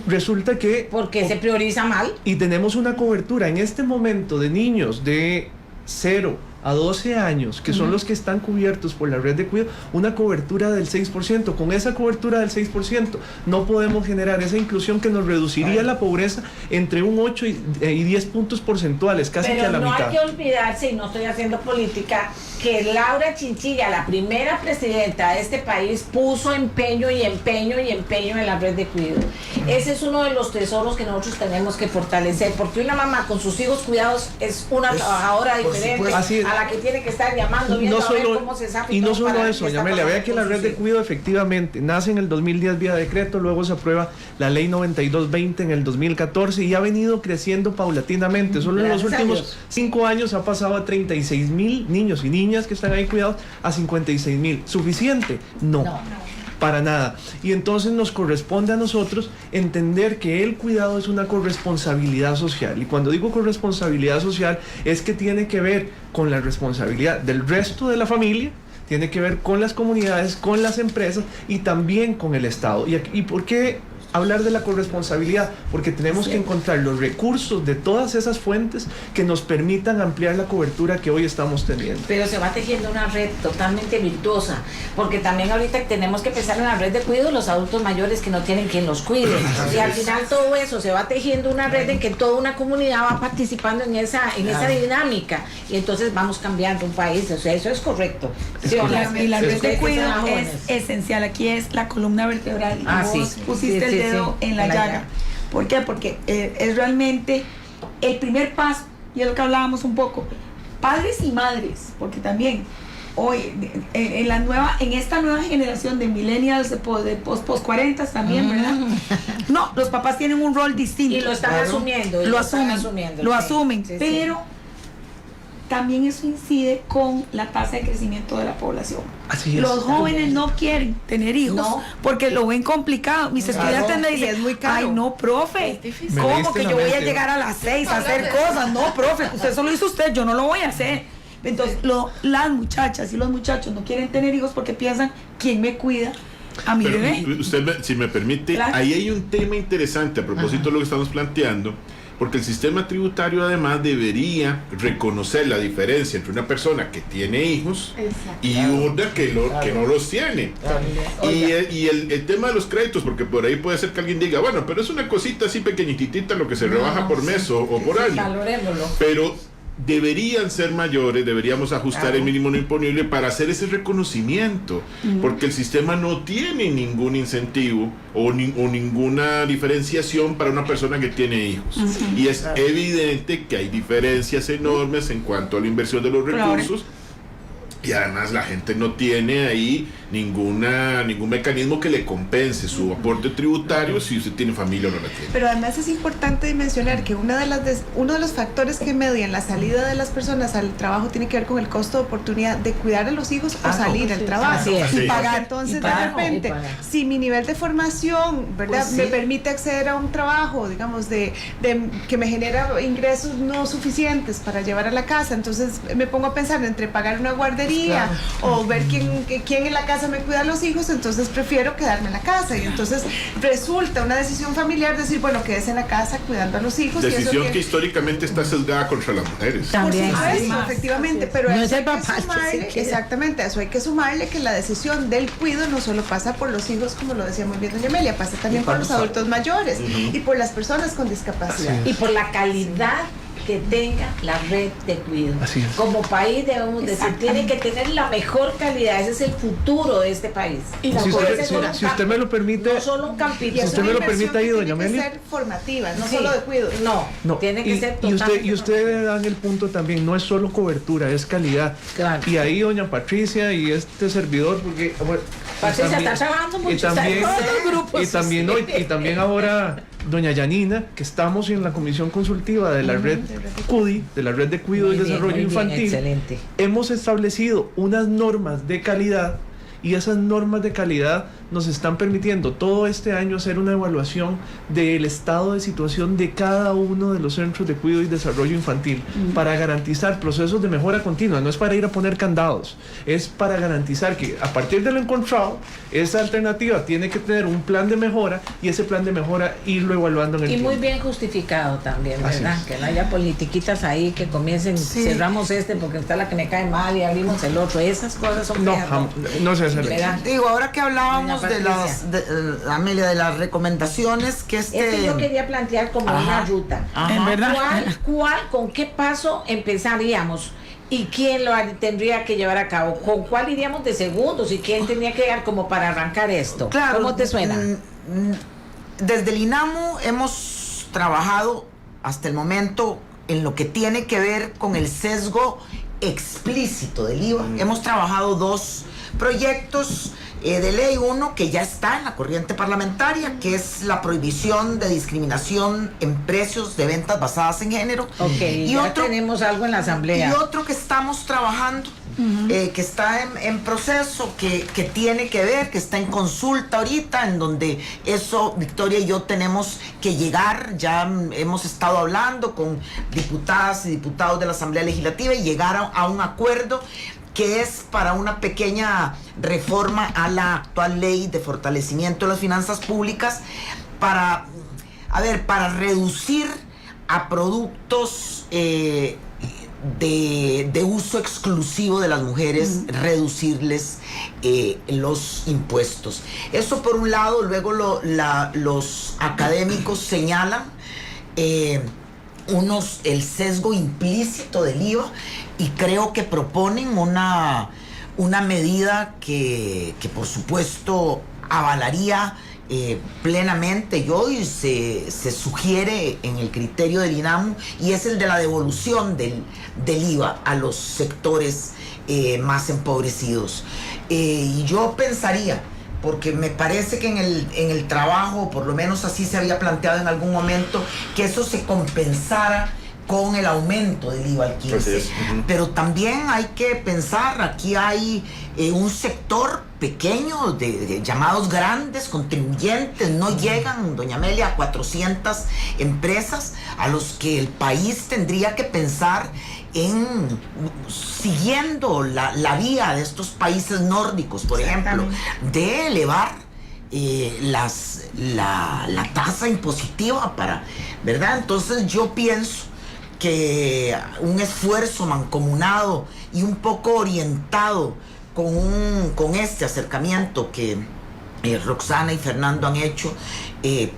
Resulta que... Porque se prioriza mal. Y tenemos una cobertura en este momento de niños de 0 a 12 años, que son los que están cubiertos por la red de cuidado, una cobertura del 6%. Con esa cobertura del 6% no podemos generar esa inclusión que nos reduciría la pobreza entre un 8 y 10 puntos porcentuales, casi que a la mitad. Pero no hay que olvidarse, y no estoy haciendo política, que Laura Chinchilla, la primera presidenta de este país, puso empeño y empeño y empeño en la red de cuidado. Ese es uno de los tesoros que nosotros tenemos que fortalecer, porque una mamá con sus hijos cuidados es una trabajadora diferente a la que tiene que estar llamando, viendo a ver cómo se zafa. Y no solo eso, doña Amelia, vea que la red de cuidado efectivamente nace en el 2010 vía decreto, luego se aprueba la ley 9220 en el 2014 y ha venido creciendo paulatinamente. Solo en los últimos 5 años ha pasado a 36,000 niños y niñas que están ahí cuidados a 56,000. ¿Suficiente? No. Para nada. Y entonces nos corresponde a nosotros entender que el cuidado es una corresponsabilidad social. Y cuando digo corresponsabilidad social es que tiene que ver con la responsabilidad del resto de la familia, tiene que ver con las comunidades, con las empresas y también con el Estado. ¿Y por qué hablar de la corresponsabilidad? Porque tenemos que encontrar los recursos de todas esas fuentes que nos permitan ampliar la cobertura que hoy estamos teniendo. Pero se va tejiendo una red totalmente virtuosa, porque también ahorita tenemos que pensar en la red de cuidado de los adultos mayores que no tienen quien los cuide. Y al final todo eso se va tejiendo una red en que toda una comunidad va participando en esa dinámica. Y entonces vamos cambiando un país. O sea, eso es correcto. Y la red de cuidado es esencial. Aquí es la columna vertebral. Vos pusiste el dedo en la llaga. ¿Por qué? Porque es realmente el primer paso, y es lo que hablábamos un poco, padres y madres, porque también hoy en esta nueva generación de millennials, de post 40 también, ¿verdad? No, los papás tienen un rol distinto. Y lo están asumiendo. Lo asumen, pero también eso incide con la tasa de crecimiento de la población. Así es. Los jóvenes no quieren tener hijos porque lo ven complicado. Mis estudiantes me dicen, es muy caro. ay no, profe, Me ¿cómo leíste que la yo voy a mente. llegar a las 6 a hacer cosas? No, profe, usted solo hizo usted, yo no lo voy a hacer. Entonces, las muchachas y los muchachos no quieren tener hijos porque piensan, ¿quién me cuida a mi Pero bebé? usted, si me permite, Claro. ahí hay un tema interesante a propósito de lo que estamos planteando, porque el sistema tributario además debería reconocer la diferencia entre una persona que tiene hijos y una que no los tiene. Y el tema de los créditos, porque por ahí puede ser que alguien diga, bueno, pero es una cosita así pequeñitita lo que se rebaja por mes o por año. Valorémoslo. Pero deberían ser mayores, deberíamos ajustar el mínimo no imponible para hacer ese reconocimiento, porque el sistema no tiene ningún incentivo o ninguna diferenciación para una persona que tiene hijos. Y es evidente que hay diferencias enormes en cuanto a la inversión de los recursos. Y además la gente no tiene ahí ningún mecanismo que le compense su aporte tributario si usted tiene familia o no la tiene. Pero además es importante mencionar que uno de los factores que median la salida de las personas al trabajo tiene que ver con el costo de oportunidad de cuidar a los hijos o salir al trabajo. Así es. Y Sí. pagar. Entonces, de repente, si mi nivel de formación, ¿verdad?, Pues sí. me permite acceder a un trabajo, digamos, que me genera ingresos no suficientes para llevar a la casa, entonces me pongo a pensar entre pagar una guardería o ver quién en la casa me cuida a los hijos, entonces prefiero quedarme en la casa. Y entonces resulta una decisión familiar decir, bueno, quédese en la casa cuidando a los hijos. Decisión y eso que históricamente está sesgada contra las mujeres. También. por supuesto, efectivamente, pero No a es eso el hay que papá el que se sumarle, queda. exactamente, a eso hay que sumarle que la decisión del cuidado no solo pasa por los hijos, como lo decía muy bien doña Amelia, pasa también por los adultos mayores y por las personas con discapacidad. Y por la calidad que tenga la red de cuidado. Así es. Como país debemos decir, tiene que tener la mejor calidad, ese es el futuro de este país. Y No si puede usted- ser solo un si usted campo, me lo permite- no solo un campito. Si usted me lo permite ahí, doña Tiene Amelia. que ser formativa, no Sí. solo de cuidado. No, tiene que ser totalmente y usted dan el punto también, no es solo cobertura, es calidad. Claro. Y ahí doña Patricia y este servidor, porque bueno, Patricia y también- está trabajando mucho, y también, está en todos los grupos, y también, sí. y también ahora doña Yanina, que estamos en la comisión consultiva de la red CUDI, de la red de cuidado Muy y bien, desarrollo muy bien, infantil. excelente. Hemos establecido unas normas de calidad y esas normas de calidad nos están permitiendo todo este año hacer una evaluación del estado de situación de cada uno de los centros de cuidado y desarrollo infantil para garantizar procesos de mejora continua. No es para ir a poner candados, es para garantizar que a partir de lo encontrado, esa alternativa tiene que tener un plan de mejora y ese plan de mejora irlo evaluando en el Y tiempo. muy bien justificado también, Así ¿verdad? es. Que no haya politiquitas ahí que comiencen, cerramos porque está la que me cae mal y abrimos el otro. Esas cosas son No, feas, no se hace. ¿verdad? Digo, ahora que hablábamos Doña de Patricia. Amelia, de las recomendaciones que Es que yo quería plantear como una ruta. En verdad. ¿Con qué paso empezaríamos? ¿Y quién tendría que llevar a cabo? ¿Con cuál iríamos de segundos? ¿Y quién tendría que llegar como para arrancar esto? Claro, ¿Cómo te suena? Desde el INAMU hemos trabajado hasta el momento en lo que tiene que ver con el sesgo explícito del IVA. Hemos trabajado 2 proyectos de ley, uno que ya está en la corriente parlamentaria, que es la prohibición de discriminación en precios de ventas basadas en género. Ok, y ya otro, tenemos algo en la asamblea. Y otro que estamos trabajando, que está en proceso, que tiene que ver, que está en consulta ahorita, en donde eso, Victoria y yo tenemos que llegar, ya hemos estado hablando con diputadas y diputados de la Asamblea Legislativa y llegar a un acuerdo que es para una pequeña reforma a la actual ley de fortalecimiento de las finanzas públicas para reducir a productos de uso exclusivo de las mujeres, reducirles los impuestos. Eso por un lado. Luego los académicos señalan el sesgo implícito del IVA, y creo que proponen una medida que por supuesto avalaría plenamente yo, y se sugiere en el criterio del INAMU, y es el de la devolución del IVA a los sectores más empobrecidos. Y yo pensaría, porque me parece que en el trabajo, por lo menos así se había planteado en algún momento, que eso se compensara con el aumento del IVA al 15%. Pero también hay que pensar, aquí hay un sector pequeño de llamados grandes contribuyentes, no llegan, doña Amelia, a 400 empresas a los que el país tendría que pensar en, siguiendo la vía de estos países nórdicos, por ejemplo, de elevar la tasa impositiva ¿verdad? Entonces yo pienso que un esfuerzo mancomunado y un poco orientado con este acercamiento que Roxana y Fernando han hecho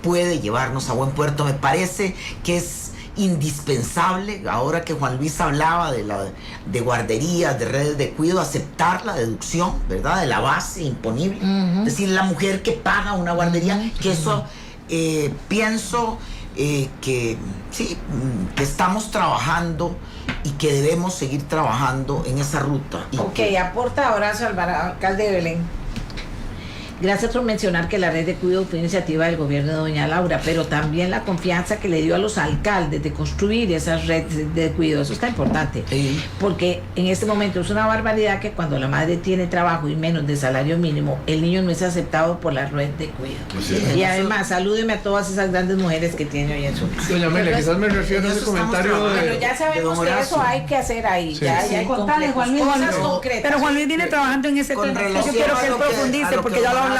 puede llevarnos a buen puerto. Me parece que es indispensable, ahora que Juan Luis hablaba de guarderías, de redes de cuidado, aceptar la deducción, ¿verdad?, de la base imponible. Es decir, la mujer que paga una guardería, que eso pienso que sí, que estamos trabajando y que debemos seguir trabajando en esa ruta. Ok, aporta abrazo al alcalde de Belén. Gracias por mencionar que la red de cuidado fue iniciativa del gobierno de doña Laura, pero también la confianza que le dio a los alcaldes de construir esas redes de cuidado. Eso está importante, porque en este momento es una barbaridad que cuando la madre tiene trabajo y menos de salario mínimo, el niño no es aceptado por la red de cuidado. Y además, salúdeme a todas esas grandes mujeres que tiene hoy en su casa. Doña Amelia, quizás me refiero a ese comentario de... Pero ya sabemos que eso hay que hacer ahí. Sí. Ya hay Contale, Juan Luis, cosas concretas. pero Juan Luis viene trabajando en ese tema. Yo quiero que él profundice, porque ya lo hablamos.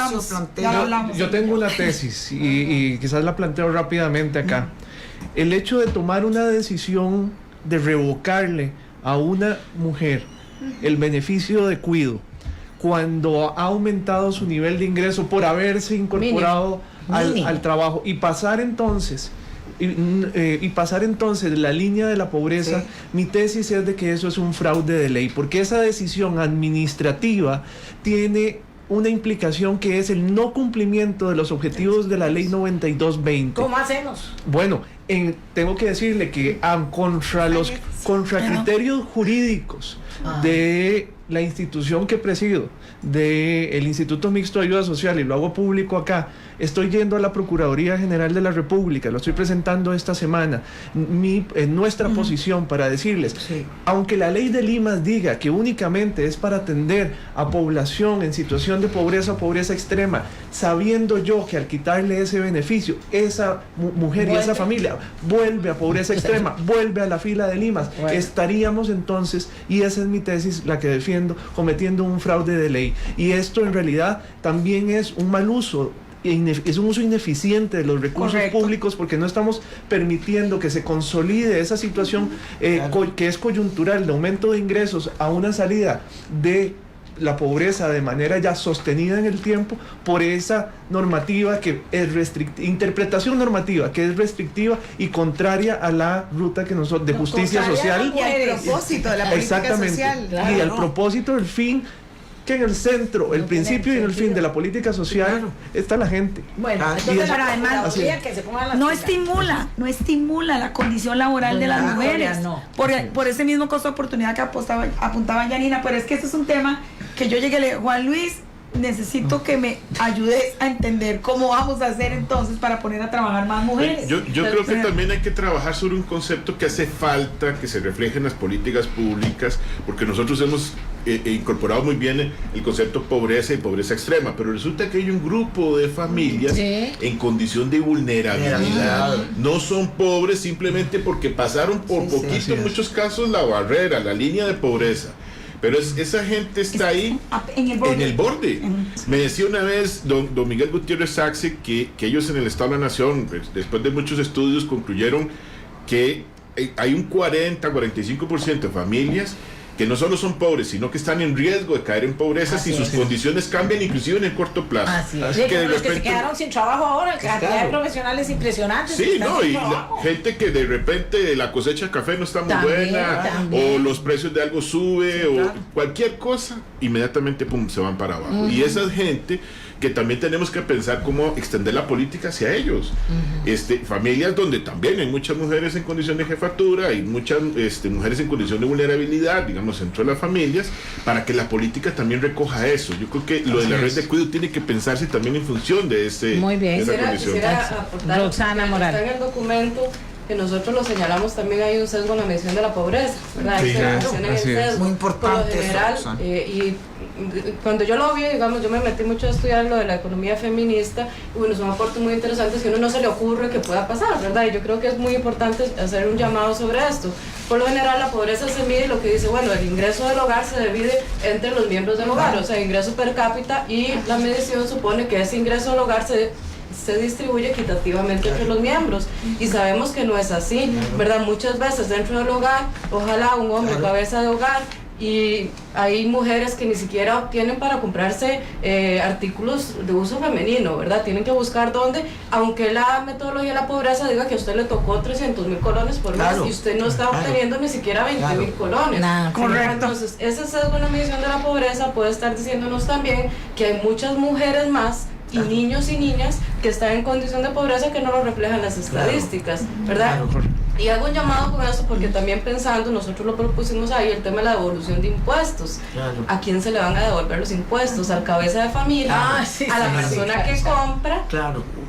Yo tengo una tesis y quizás la planteo rápidamente acá. El hecho de tomar una decisión de revocarle a una mujer el beneficio de cuidado cuando ha aumentado su nivel de ingreso por haberse incorporado al trabajo y pasar entonces la línea de la pobreza, sí. Mi tesis es de que eso es un fraude de ley, porque esa decisión administrativa tiene una implicación que es el no cumplimiento de los objetivos de la ley 9220. ¿Cómo hacemos? Bueno, tengo que decirle que contra criterios jurídicos de la institución que presido, del Instituto Mixto de Ayuda Social, y lo hago público acá, estoy yendo a la Procuraduría General de la República, lo estoy presentando esta semana, nuestra posición para decirles, aunque la ley de Limas diga que únicamente es para atender a población en situación de pobreza o pobreza extrema, sabiendo yo que al quitarle ese beneficio, esa mujer y esa familia vuelve a pobreza extrema, vuelve a la fila de Limas, estaríamos entonces, y esa es mi tesis, la que defiendo, cometiendo un fraude de ley. Y esto en realidad también es un mal uso, es un uso ineficiente de los recursos públicos, porque no estamos permitiendo que se consolide esa situación que es coyuntural de aumento de ingresos a una salida de la pobreza de manera ya sostenida en el tiempo por esa normativa que es interpretación normativa que es restrictiva y contraria a la ruta que nosotros de justicia social y al propósito de la política social. Y al propósito del fin, que en el centro, el principio y en el fin de la política social está la gente. Bueno, entonces, pero además que se pongan las no pilas. estimula la condición laboral de las mujeres por ese mismo costo de oportunidad que apuntaba Janina. Pero es que este es un tema que yo llegué a leer, Juan Luis, necesito que me ayudes a entender cómo vamos a hacer entonces para poner a trabajar más mujeres. Yo creo que también hay que trabajar sobre un concepto que hace falta que se refleje en las políticas públicas, porque nosotros hemos incorporado muy bien el concepto pobreza y pobreza extrema, pero resulta que hay un grupo de familias en condición de vulnerabilidad. No son pobres simplemente porque pasaron por poquito, en muchos casos, la barrera, la línea de pobreza. Pero esa gente está ahí en el borde. Me decía una vez don Miguel Gutiérrez Saxe que ellos en el Estado de la Nación, después de muchos estudios, concluyeron que hay un 40-45% de familias que no solo son pobres, sino que están en riesgo de caer en pobreza si sus condiciones cambian, inclusive en el corto plazo. Así que los que se quedaron sin trabajo ahora, la cantidad de profesionales impresionantes. Sí, y gente que de repente la cosecha de café no está muy buena, o los precios de algo sube, o cualquier cosa, inmediatamente se van para abajo. Y esa gente que también tenemos que pensar cómo extender la política hacia ellos. Familias donde también hay muchas mujeres en condición de jefatura, hay muchas mujeres en condición de vulnerabilidad, digamos, dentro de las familias, para que la política también recoja eso. Yo creo que lo de la red de cuidado tiene que pensarse también en función de muy bien. Quisiera aportar, Roxana Morales. Está en el documento que nosotros lo señalamos, también hay un sesgo en la medición de la pobreza, ¿verdad? Sí, sesgo, muy importante. Por lo general, y cuando yo lo vi, digamos, yo me metí mucho a estudiar lo de la economía feminista, y bueno, son aportes muy interesantes que a uno no se le ocurre que pueda pasar, ¿verdad? Y yo creo que es muy importante hacer un llamado sobre esto. Por lo general, la pobreza se mide, lo que dice, bueno, el ingreso del hogar se divide entre los miembros del hogar, o sea, ingreso per cápita, y la medición supone que ese ingreso del hogar se distribuye equitativamente entre los miembros, y sabemos que no es así, ¿verdad? Muchas veces dentro del hogar, ojalá un hombre cabeza de hogar, y hay mujeres que ni siquiera obtienen para comprarse artículos de uso femenino, ¿verdad? Tienen que buscar dónde, aunque la metodología de la pobreza diga que a usted le tocó 300,000 colones por mes y usted no está obteniendo ni siquiera 20,000 colones. Correcto. Entonces, ese sesgo en la medición de la pobreza puede estar diciéndonos también que hay muchas mujeres más y niños y niñas que están en condición de pobreza que no lo reflejan las estadísticas, ¿verdad? Y hago un llamado con eso porque también pensando, nosotros lo propusimos ahí, el tema de la devolución de impuestos. ¿A quién se le van a devolver los impuestos? Al cabeza de familia, a la persona que compra,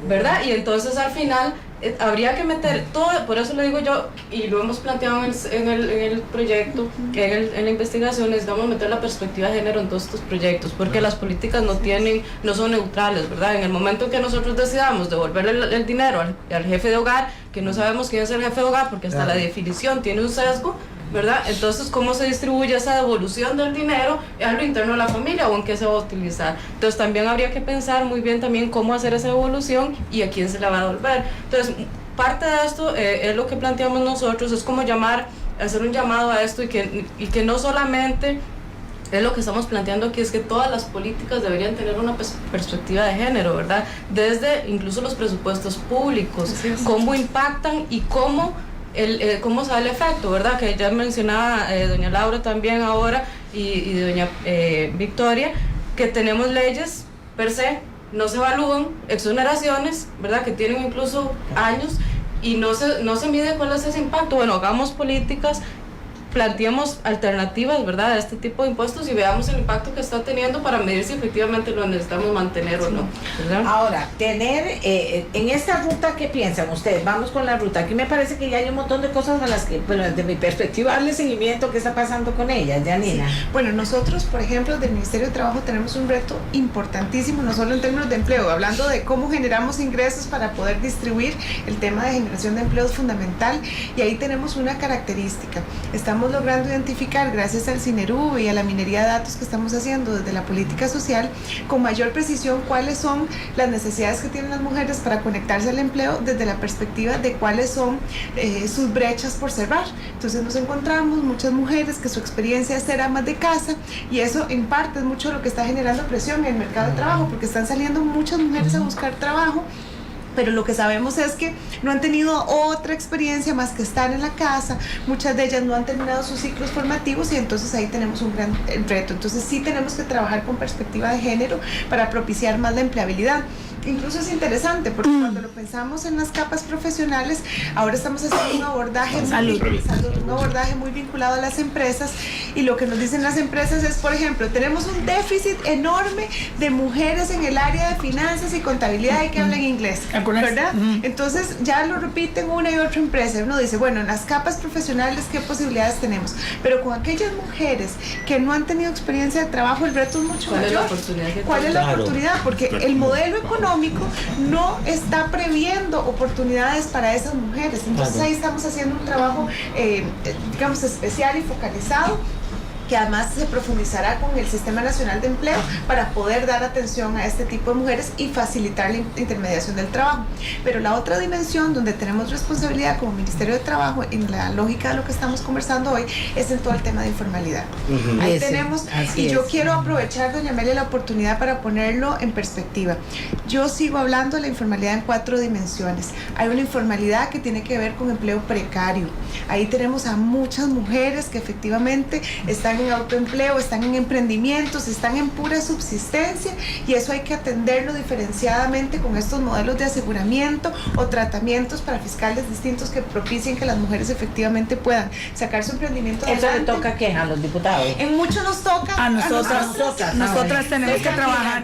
¿verdad? Y entonces al final habría que meter todo, por eso le digo yo, y lo hemos planteado en el proyecto, en la investigación, necesitamos meter la perspectiva de género en todos estos proyectos, porque las políticas no son neutrales, ¿verdad? En el momento en que nosotros decidamos devolverle el dinero al jefe de hogar, que no sabemos quién es el jefe de hogar, porque hasta la definición tiene un sesgo, ¿verdad? Entonces, ¿cómo se distribuye esa devolución del dinero a lo interno de la familia o en qué se va a utilizar? Entonces, también habría que pensar muy bien también cómo hacer esa devolución y a quién se la va a devolver. Entonces, parte de esto es lo que planteamos nosotros, es como hacer un llamado a esto y que no solamente es lo que estamos planteando aquí, es que todas las políticas deberían tener una perspectiva de género, ¿verdad? Desde incluso los presupuestos públicos, cómo impactan y cómo se da el efecto, ¿verdad? Que ya mencionaba doña Laura también ahora y doña Victoria, que tenemos leyes per se, no se evalúan, exoneraciones, ¿verdad? Que tienen incluso años y no se mide cuál es ese impacto. Bueno, hagamos políticas, planteemos alternativas, ¿verdad?, a este tipo de impuestos y veamos el impacto que está teniendo para medir si efectivamente lo necesitamos mantener o no, ¿verdad? Ahora, en esta ruta, ¿qué piensan ustedes? Vamos con la ruta. Aquí me parece que ya hay un montón de cosas a las que, bueno, desde mi perspectiva, darle seguimiento, ¿qué está pasando con ellas, Janina? Sí. Bueno, nosotros, por ejemplo, del Ministerio de Trabajo tenemos un reto importantísimo, no solo en términos de empleo, hablando de cómo generamos ingresos para poder distribuir, el tema de generación de empleo es fundamental, y ahí tenemos una característica. Estamos estamos logrando identificar, gracias al CINERU y a la minería de datos que estamos haciendo desde la política social, con mayor precisión cuáles son las necesidades que tienen las mujeres para conectarse al empleo desde la perspectiva de cuáles son sus brechas por cerrar. Entonces nos encontramos muchas mujeres que su experiencia es ser amas de casa, y eso en parte es mucho lo que está generando presión en el mercado de trabajo, porque están saliendo muchas mujeres a buscar trabajo, pero lo que sabemos es que no han tenido otra experiencia más que estar en la casa, muchas de ellas no han terminado sus ciclos formativos, y entonces ahí tenemos un gran reto. Entonces sí tenemos que trabajar con perspectiva de género para propiciar más la empleabilidad. Incluso es interesante porque cuando lo pensamos en las capas profesionales, ahora estamos haciendo un abordaje muy vinculado a las empresas, y lo que nos dicen las empresas es, por ejemplo, tenemos un déficit enorme de mujeres en el área de finanzas y contabilidad y que hablan inglés, ¿verdad? Entonces ya lo repiten una y otra empresa. Uno dice, bueno, en las capas profesionales, ¿qué posibilidades tenemos? Pero con aquellas mujeres que no han tenido experiencia de trabajo, el reto es mucho mayor. ¿Cuál es la oportunidad? Porque el modelo económico no está previendo oportunidades para esas mujeres. Entonces ahí estamos haciendo un trabajo, digamos, especial y focalizado, que además se profundizará con el Sistema Nacional de Empleo para poder dar atención a este tipo de mujeres y facilitar la intermediación del trabajo. Pero la otra dimensión donde tenemos responsabilidad como Ministerio de Trabajo, en la lógica de lo que estamos conversando hoy, es en todo el tema de informalidad. Ahí tenemos, y yo quiero aprovechar, doña Amelia, la oportunidad para ponerlo en perspectiva. Yo sigo hablando de la informalidad en 4 dimensiones. Hay una informalidad que tiene que ver con empleo precario. Ahí tenemos a muchas mujeres que efectivamente están en autoempleo, están en emprendimientos, están en pura subsistencia, y eso hay que atenderlo diferenciadamente con estos modelos de aseguramiento o tratamientos para fiscales distintos que propicien que las mujeres efectivamente puedan sacar su emprendimiento adelante. ¿Eso le toca a quién? ¿A los diputados? En muchos nos toca a nosotras. Nosotras tenemos que trabajar.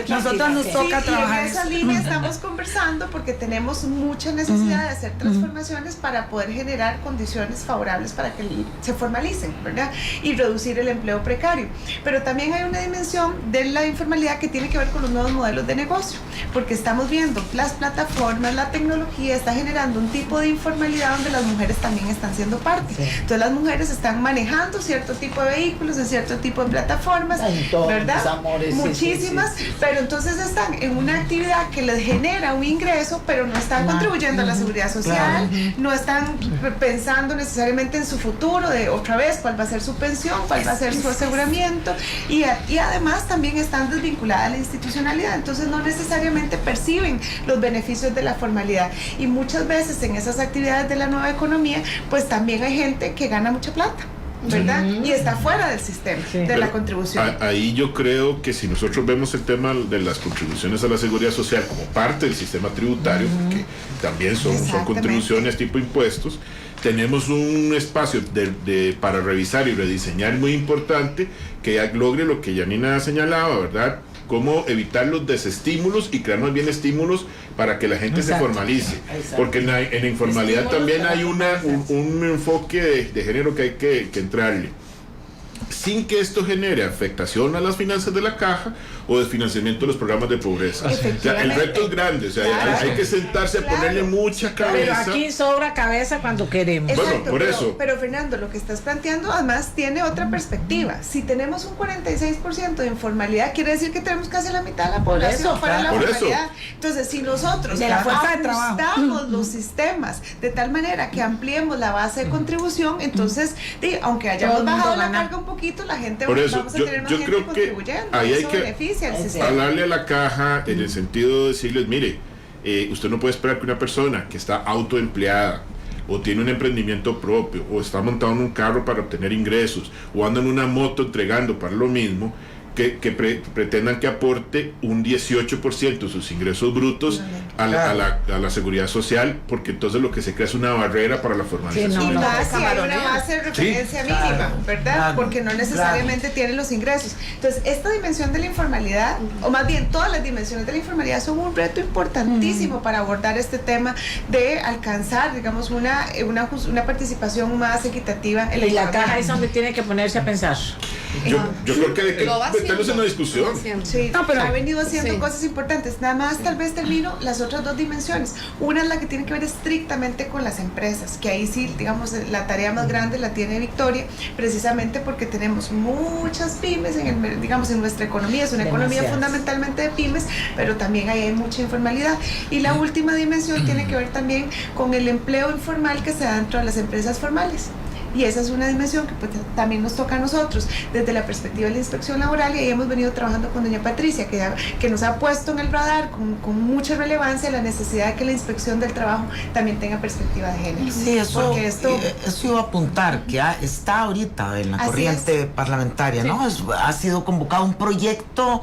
Nosotras nos toca trabajar. Y en esa línea estamos conversando porque tenemos mucha necesidad de hacer transformaciones para poder generar condiciones favorables para que se formalicen, ¿verdad? Y reducir el empleo precario. Pero también hay una dimensión de la informalidad que tiene que ver con los nuevos modelos de negocio, porque estamos viendo las plataformas, la tecnología está generando un tipo de informalidad donde las mujeres también están siendo parte. Entonces las mujeres están manejando cierto tipo de vehículos en cierto tipo de plataformas, ¿verdad? Amores, muchísimas, pero entonces están en una actividad que les genera un ingreso, pero no están contribuyendo a la seguridad social, no están pensando necesariamente en su futuro, de otra vez cuál va a ser su pensión, cuál va a ser su aseguramiento, y además también están desvinculadas a la institucionalidad, entonces no necesariamente perciben los beneficios de la formalidad, y muchas veces en esas actividades de la nueva economía pues también hay gente que gana mucha plata, ¿verdad? Y está fuera del sistema de la contribución. Ahí yo creo que si nosotros vemos el tema de las contribuciones a la seguridad social como parte del sistema tributario, porque también son contribuciones tipo impuestos, tenemos un espacio para revisar y rediseñar muy importante que logre lo que Janina señalaba, ¿verdad? Cómo evitar los desestímulos y crear más bien estímulos para que la gente se formalice. Porque en la informalidad también hay un enfoque de género que hay que entrarle, sin que esto genere afectación a las finanzas de la caja o desfinanciamiento de los programas de pobreza. O sea, el reto es grande, o sea, hay que sentarse a ponerle mucha cabeza. Pero aquí sobra cabeza cuando queremos. Exacto, bueno, por eso. Pero Fernando, lo que estás planteando además tiene otra perspectiva. Si tenemos un 46% de informalidad, quiere decir que tenemos casi la mitad de la población fuera de la formalidad. Entonces, si nosotros ajustamos los sistemas de tal manera que ampliemos la base de contribución, entonces, aunque hayamos bajado la carga un poquito, la gente vamos a tener más gente contribuyendo. Ahí hay que hablarle a la caja en el sentido de decirles, mire, usted no puede esperar que una persona que está autoempleada o tiene un emprendimiento propio o está montado en un carro para obtener ingresos o anda en una moto entregando para lo mismo, que pretendan que aporte un 18% de sus ingresos brutos a la seguridad social, porque entonces lo que se crea es una barrera para la formalización. Y más si hay una base de referencia mínima, ¿verdad? Porque no necesariamente tienen los ingresos. Entonces, esta dimensión de la informalidad, o más bien todas las dimensiones de la informalidad, son un reto importantísimo para abordar este tema de alcanzar, digamos, una participación más equitativa en la caja es donde tiene que ponerse a pensar. Yo creo que hay que meternos en una discusión. Sí, No, pero ha venido haciendo cosas importantes. Nada más tal vez termino las otras dos dimensiones. Una es la que tiene que ver estrictamente con las empresas, que ahí sí, digamos, la tarea más grande la tiene Victoria, precisamente porque tenemos muchas pymes digamos, en nuestra economía. Es una economía fundamentalmente de pymes, pero también ahí hay mucha informalidad. Y la última dimensión tiene que ver también con el empleo informal que se da dentro de las empresas formales. Y esa es una dimensión que pues, también nos toca a nosotros desde la perspectiva de la inspección laboral, y ahí hemos venido trabajando con doña Patricia, que nos ha puesto en el radar con mucha relevancia la necesidad de que la inspección del trabajo también tenga perspectiva de género. Sí, eso iba a apuntar, que está ahorita en la corriente parlamentaria, ¿no? Ha sido convocado un proyecto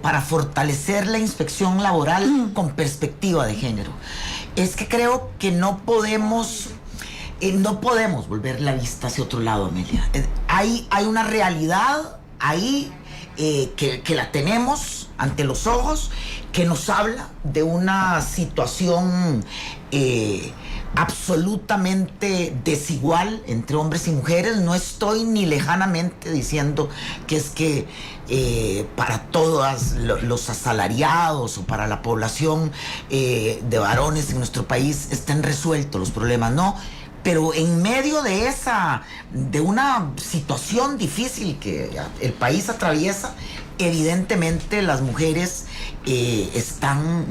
para fortalecer la inspección laboral con perspectiva de género. Es que creo que no podemos volver la vista hacia otro lado, Amelia. Hay una realidad ahí que la tenemos ante los ojos, que nos habla de una situación absolutamente desigual entre hombres y mujeres. No estoy ni lejanamente diciendo que es que para todos los asalariados o para la población de varones en nuestro país estén resueltos los problemas, no. Pero en medio de una situación difícil que el país atraviesa, evidentemente las mujeres están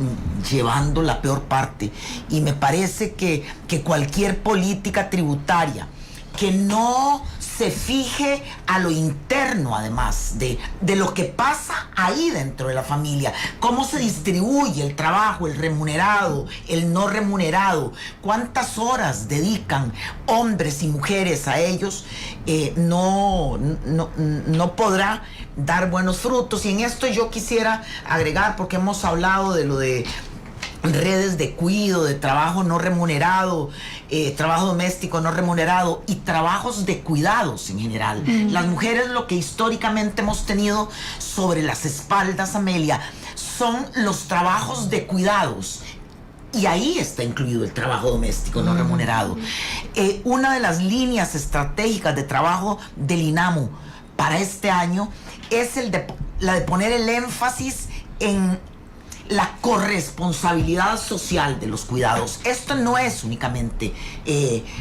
llevando la peor parte. Y me parece que cualquier política tributaria que no se fije a lo interno, además de lo que pasa ahí dentro de la familia, cómo se distribuye el trabajo, el remunerado, el no remunerado, cuántas horas dedican hombres y mujeres a ellos, no podrá dar buenos frutos. Y en esto yo quisiera agregar, porque hemos hablado de lo de redes de cuidado, de trabajo no remunerado, trabajo doméstico no remunerado y trabajos de cuidados en general. Las mujeres, lo que históricamente hemos tenido sobre las espaldas, Amelia, son los trabajos de cuidados. Y ahí está incluido el trabajo doméstico no remunerado. Una de las líneas estratégicas de trabajo del INAMU para este año es la de poner el énfasis en la corresponsabilidad social de los cuidados. Esto no es únicamente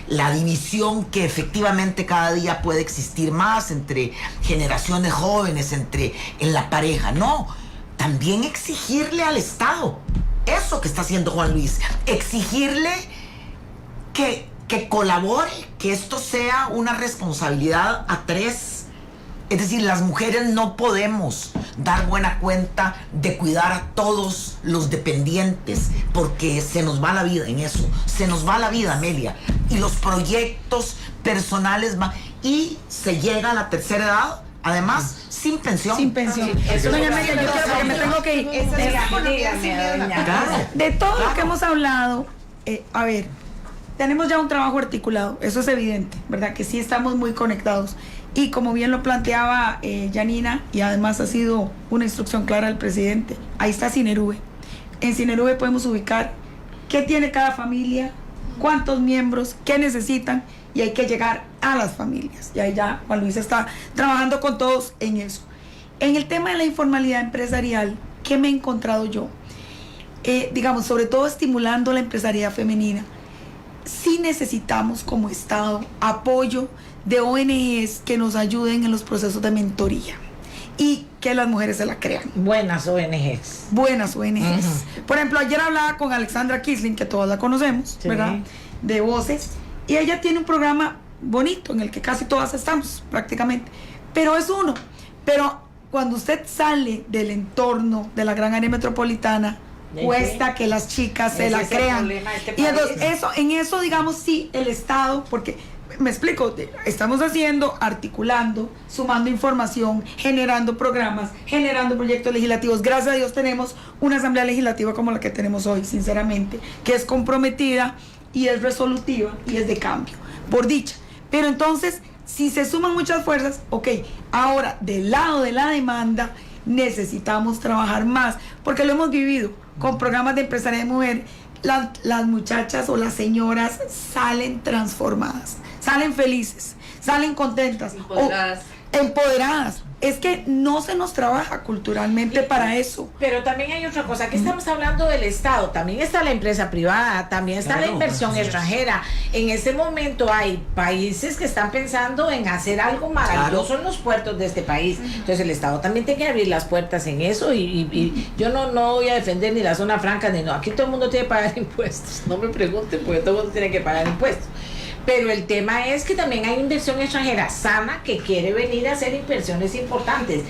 la división que efectivamente cada día puede existir más entre generaciones jóvenes, en la pareja. No, también exigirle al Estado eso que está haciendo Juan Luis, exigirle que colabore, que esto sea una responsabilidad a tres. Es decir, las mujeres no podemos dar buena cuenta de cuidar a todos los dependientes, porque se nos va la vida en eso. Se nos va la vida, Amelia. Y los proyectos personales van. Y se llega a la tercera edad, además, sin pensión. Sin pensión. Doña Amelia, yo quiero, porque me tengo que ir. De todo lo que hemos hablado, a ver, tenemos ya un trabajo articulado. Eso es evidente, ¿verdad? Que sí estamos muy conectados. Y como bien lo planteaba Janina, y además ha sido una instrucción clara del presidente, ahí está Cinerube. En Cinerube podemos ubicar qué tiene cada familia, cuántos miembros, qué necesitan, y hay que llegar a las familias. Y ahí ya Juan Luis está trabajando con todos en eso. En el tema de la informalidad empresarial, ¿qué me he encontrado yo? Digamos, sobre todo estimulando la empresariedad femenina. Sí necesitamos como Estado apoyo de ONGs que nos ayuden en los procesos de mentoría y que las mujeres se la crean. Buenas ONGs. Buenas ONGs. Por ejemplo, ayer hablaba con Alexandra Kisling, que todas la conocemos, sí, ¿verdad? De Voces, y ella tiene un programa bonito en el que casi todas estamos, prácticamente, pero es uno. Pero cuando usted sale del entorno de la gran área metropolitana, cuesta que las chicas se la crean. Y entonces, en eso, digamos, sí, el Estado, porque me explico, estamos articulando, sumando información, generando programas, generando proyectos legislativos. Gracias a Dios tenemos una asamblea legislativa como la que tenemos hoy, sinceramente, que es comprometida y es resolutiva y es de cambio, por dicha. Pero entonces, si se suman muchas fuerzas, ok, ahora del lado de la demanda necesitamos trabajar más, porque lo hemos vivido con programas de empresaria de mujer. Las muchachas o las señoras salen transformadas, salen felices, salen contentas, empoderadas. Es que no se nos trabaja culturalmente para eso. Pero también hay otra cosa, aquí estamos hablando del Estado, también está la empresa privada, también está la inversión extranjera. En este momento hay países que están pensando en hacer algo maravilloso en los puertos de este país. Entonces el Estado también tiene que abrir las puertas en eso y yo no voy a defender ni la zona franca ni no. Aquí todo el mundo tiene que pagar impuestos. No me pregunten porque todo el mundo tiene que pagar impuestos. Pero el tema es que también hay inversión extranjera sana que quiere venir a hacer inversiones importantes.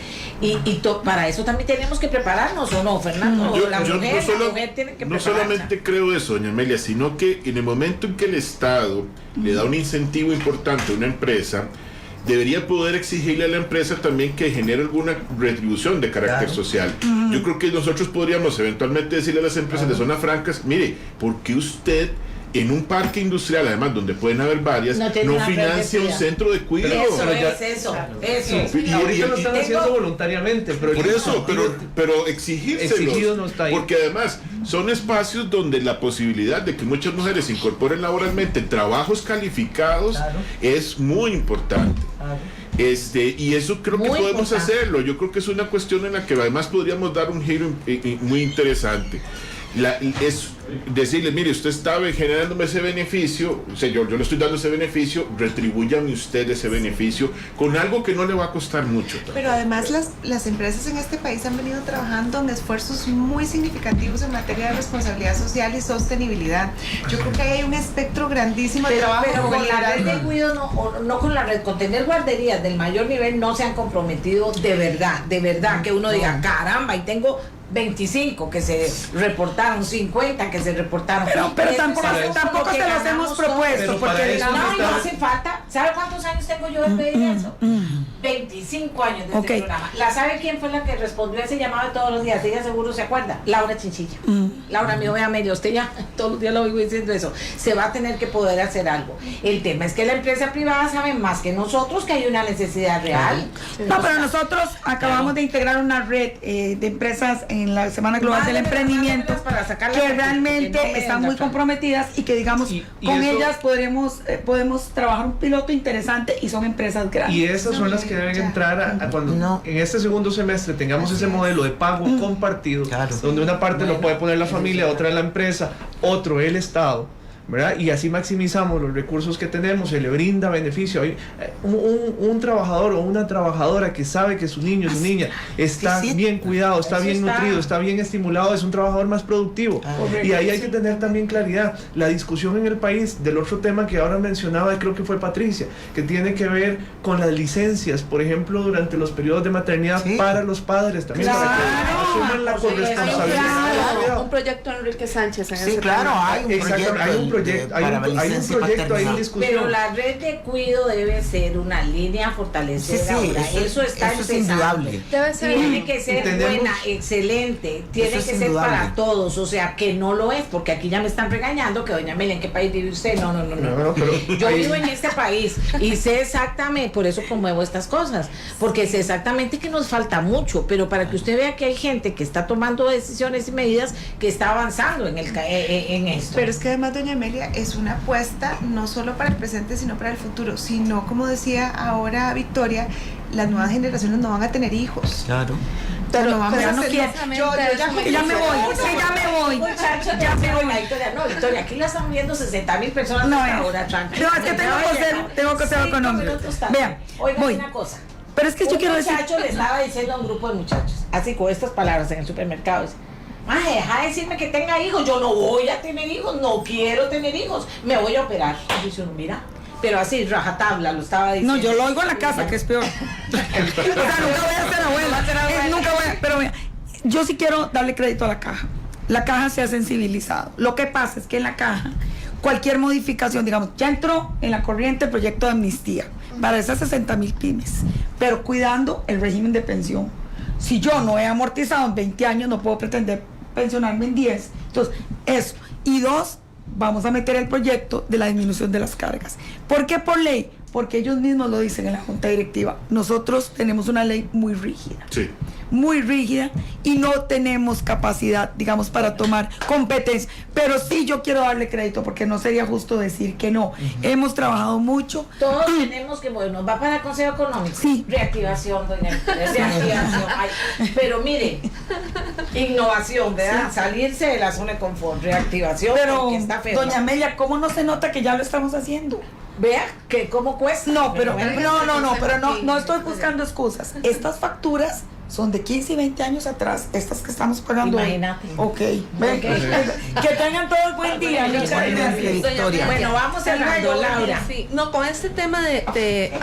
Para eso también tenemos que prepararnos, ¿o no, Fernando? La mujer tiene que prepararse. No solamente creo eso, doña Amelia, sino que en el momento en que el Estado le da un incentivo importante a una empresa, debería poder exigirle a la empresa también que genere alguna retribución de carácter social. Yo creo que nosotros podríamos eventualmente decirle a las empresas de zonas francas, mire, ¿por qué usted en un parque industrial, además donde pueden haber varias, no financia un centro de cuidado? Eso. Y ahorita lo están haciendo voluntariamente, pero por eso, pero exigírselos, exigido no está ahí. Porque además son espacios donde la posibilidad de que muchas mujeres se incorporen laboralmente en trabajos calificados es muy importante. Y eso creo que podemos hacerlo. Yo creo que es una cuestión en la que además podríamos dar un giro muy interesante. Es decirle, mire, usted está generándome ese beneficio, o sea, yo le estoy dando ese beneficio, retribúyame usted ese beneficio con algo que no le va a costar mucho. Pero además las empresas en este país han venido trabajando en esfuerzos muy significativos en materia de responsabilidad social y sostenibilidad. Yo creo que ahí hay un espectro grandísimo de trabajo. Pero con la red de cuido, no con la red, con tener guarderías del mayor nivel no se han comprometido de verdad, que uno diga, caramba, y tengo 25 que se reportaron, 50 que se reportaron. Pero tampoco se los hemos propuesto. Porque no hace falta. ¿Sabe cuántos años tengo yo de pedir eso? 25 años de este programa. ¿Sabe quién fue la que respondió a ese llamado de todos los días? Ella seguro se acuerda. Laura Chinchilla. Laura, mi oveja media, usted ya todos los días lo oigo diciendo eso. Se va a tener que poder hacer algo. El tema es que la empresa privada sabe más que nosotros que hay una necesidad real. No, pero nosotros acabamos de integrar una red de empresas en la Semana Global del Emprendimiento que realmente están muy comprometidas y que digamos con ellas podemos trabajar un piloto interesante y son empresas grandes. Y esas son las que deben entrar a cuando en este segundo semestre tengamos ese modelo de pago compartido, donde una parte lo puede poner la familia, otra la empresa, otro el Estado, ¿verdad? Y así maximizamos los recursos que tenemos, se le brinda beneficio. Hay un trabajador o una trabajadora que sabe que su niño, su niña está bien cuidado, está bien nutrido, está bien estimulado, es un trabajador más productivo. Y ahí hay que tener también claridad. La discusión en el país del otro tema que ahora mencionaba, creo que fue Patricia, que tiene que ver con las licencias, por ejemplo, durante los periodos de maternidad para los padres también, para que asuman la corresponsabilidad. Un proyecto Enrique Sánchez en ese tema. Hay un proyecto hay un proyecto ahí en discusión. Pero la red de cuido debe ser una línea a fortalecer ahora. Eso está es indudable. Tiene que ser buena, excelente. Tiene que ser para todos. O sea, que no lo es, porque aquí ya me están regañando que doña Amelia, ¿en qué país vive usted? No. Yo vivo en este país y sé exactamente, por eso promuevo estas cosas, porque sé exactamente que nos falta mucho, pero para que usted vea que hay gente que está tomando decisiones y medidas que está avanzando en esto. Pero es que además, doña Amelia, es una apuesta no solo para el presente sino para el futuro, sino, como decía ahora Victoria, las nuevas generaciones no van a tener hijos. Pero ya no quiero. Ya me voy. Muchachos, ya me voy. Victoria, aquí la están viendo 60,000 personas ahora, tranquila. No, es que tengo consejo económico. Vean, voy. Una cosa. Pero es que yo quiero decir. Un muchacho le estaba diciendo a un grupo de muchachos, así con estas palabras en el supermercado, dice: Maje, deja de decirme que tenga hijos, yo no voy a tener hijos, no quiero tener hijos, me voy a operar. Dice uno, mira, pero así, rajatabla, lo estaba diciendo. No, yo lo oigo en la casa, que es peor. O sea, nunca voy a ser abuela. Pero mira, yo sí quiero darle crédito a la caja. La caja se ha sensibilizado. Lo que pasa es que en la caja, cualquier modificación, digamos, ya entró en la corriente el proyecto de amnistía para esas 60,000 pymes, pero cuidando el régimen de pensión. Si yo no he amortizado en 20 años, no puedo pretender pensionarme en 10. Entonces, eso. Y 2, vamos a meter el proyecto de la disminución de las cargas. ¿Por qué por ley? porque ellos mismos lo dicen en la Junta Directiva. Nosotros tenemos una ley muy rígida. Sí. Muy rígida y no tenemos capacidad, digamos, para tomar competencia. Pero sí yo quiero darle crédito porque no sería justo decir que no. Hemos trabajado mucho. Todos tenemos que movernos. Va para el Consejo Económico. Sí. Reactivación, doña Victoria, reactivación. Ay, pero mire, innovación, ¿verdad? Salirse de la zona de confort, reactivación, Pero, porque está feo. doña Amelia, ¿cómo no se nota que ya lo estamos haciendo? Vea que cómo cuesta. No, pero bueno, no estoy buscando excusas. Estas facturas son de 15 y 20 años atrás, estas que estamos pagando. Imagínate. Ok. Ven, que tengan todo el buen día. Muchas gracias. Victoria. Bueno, vamos cerrando, Laura. Sí, no, con este tema a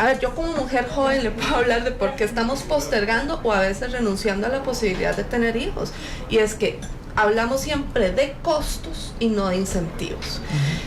ver, yo como mujer joven le puedo hablar de por qué estamos postergando o a veces renunciando a la posibilidad de tener hijos. Y es que hablamos siempre de costos y no de incentivos.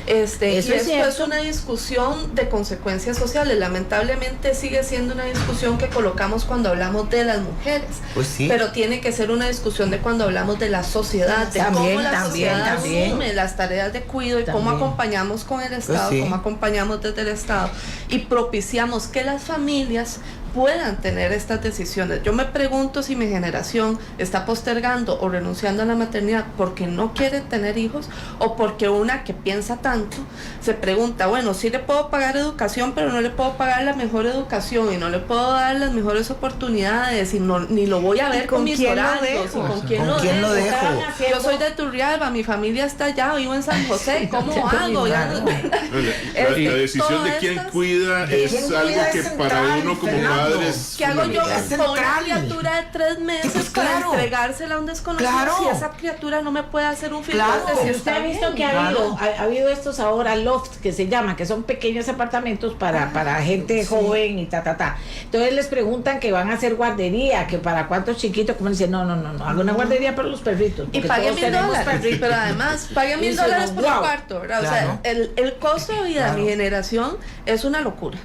Y esto es una discusión de consecuencias sociales. Lamentablemente sigue siendo una discusión que colocamos cuando hablamos de las mujeres. Pues sí. Pero tiene que ser una discusión de cuando hablamos de la sociedad, de cómo la sociedad asume las tareas de cuidado y cómo acompañamos con el Estado, sí. cómo acompañamos desde el Estado y propiciamos que las familias puedan tener estas decisiones. Yo me pregunto si mi generación está postergando o renunciando a la maternidad porque no quiere tener hijos o porque una que piensa tanto se pregunta, bueno, sí le puedo pagar educación, pero no le puedo pagar la mejor educación y no le puedo dar las mejores oportunidades y no, ni lo voy a ver con mis horarios y con quién lo dejo. Yo soy de Turrialba, mi familia está allá, vivo en San José, ¿cómo hago? La decisión de quién cuida es algo que para uno como padre es ¿qué hago yo fundamental. con una criatura de 3 meses Pues para claro. entregársela a un desconocido Claro. si esa criatura no me puede hacer un filtro Claro. de si Usted está ha visto bien? que ha habido estos ahora lofts que se llaman, que son pequeños apartamentos para gente joven y Entonces les preguntan que van a hacer guardería, que para cuántos chiquitos, como dicen, no, hago una guardería para los perritos. Y porque pague todos tenemos $1,000, perritos. pero además pague $1,000 por Wow. un cuarto, ¿verdad? Claro. O sea, el costo de vida de mi generación es una locura.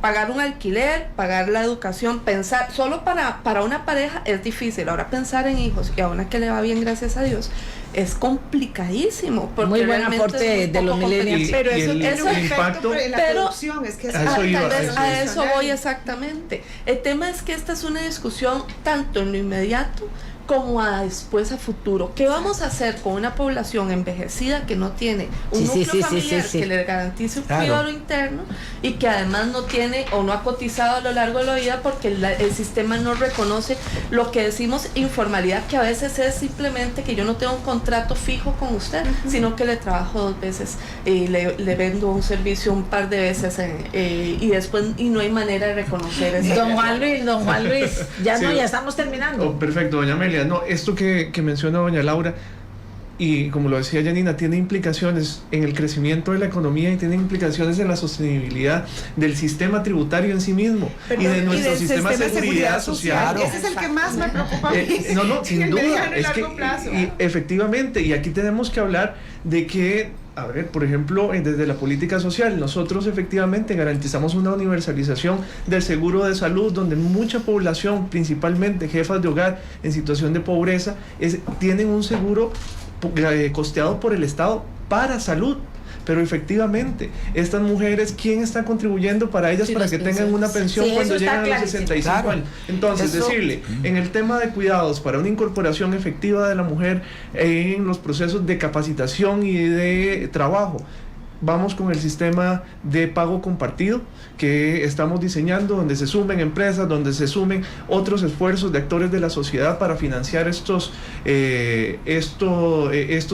Pagar un alquiler, pagar la educación, pensar, solo para una pareja es difícil. Ahora pensar en hijos, y a una que le va bien, gracias a Dios, es complicadísimo. Porque Muy buen realmente aporte es muy de los poco millennials. competitivo. Pero Y eso el tiene un impacto- efecto en la pero- producción, es que es A eso iba, Tal vez eso a eso voy exactamente. El tema es que esta es una discusión tanto en lo inmediato como a después a futuro. ¿Qué vamos a hacer con una población envejecida que no tiene un núcleo familiar que le garantice un cuidado interno y que además no tiene o no ha cotizado a lo largo de la vida porque el sistema no reconoce lo que decimos informalidad, que a veces es simplemente que yo no tengo un contrato fijo con usted, sino que le trabajo 2 veces y le vendo un servicio un par de veces y después y no hay manera de reconocer eso. Don Juan Luis, ya Sí. no, ya estamos terminando. Oh, perfecto, doña Amelia. No, esto que menciona doña Laura, y como lo decía Janina, tiene implicaciones en el crecimiento de la economía y tiene implicaciones en la sostenibilidad del sistema tributario en sí mismo y de nuestro del sistema de seguridad social. Ese es el que más me preocupa a mí. No, sin En duda. mediano y Es que, largo plazo. y efectivamente, y aquí tenemos que hablar de que, a ver, por ejemplo, desde la política social, nosotros efectivamente garantizamos una universalización del seguro de salud, donde mucha población, principalmente jefas de hogar en situación de pobreza, tienen un seguro costeado por el Estado para salud. Pero efectivamente, estas mujeres, ¿quién está contribuyendo para ellas para que tengan una pensión cuando llegan a los 65 años? Entonces, decirle, en el tema de cuidados, para una incorporación efectiva de la mujer en los procesos de capacitación y de trabajo, vamos con el sistema de pago compartido que estamos diseñando, donde se sumen empresas, donde se sumen otros esfuerzos de actores de la sociedad para financiar estos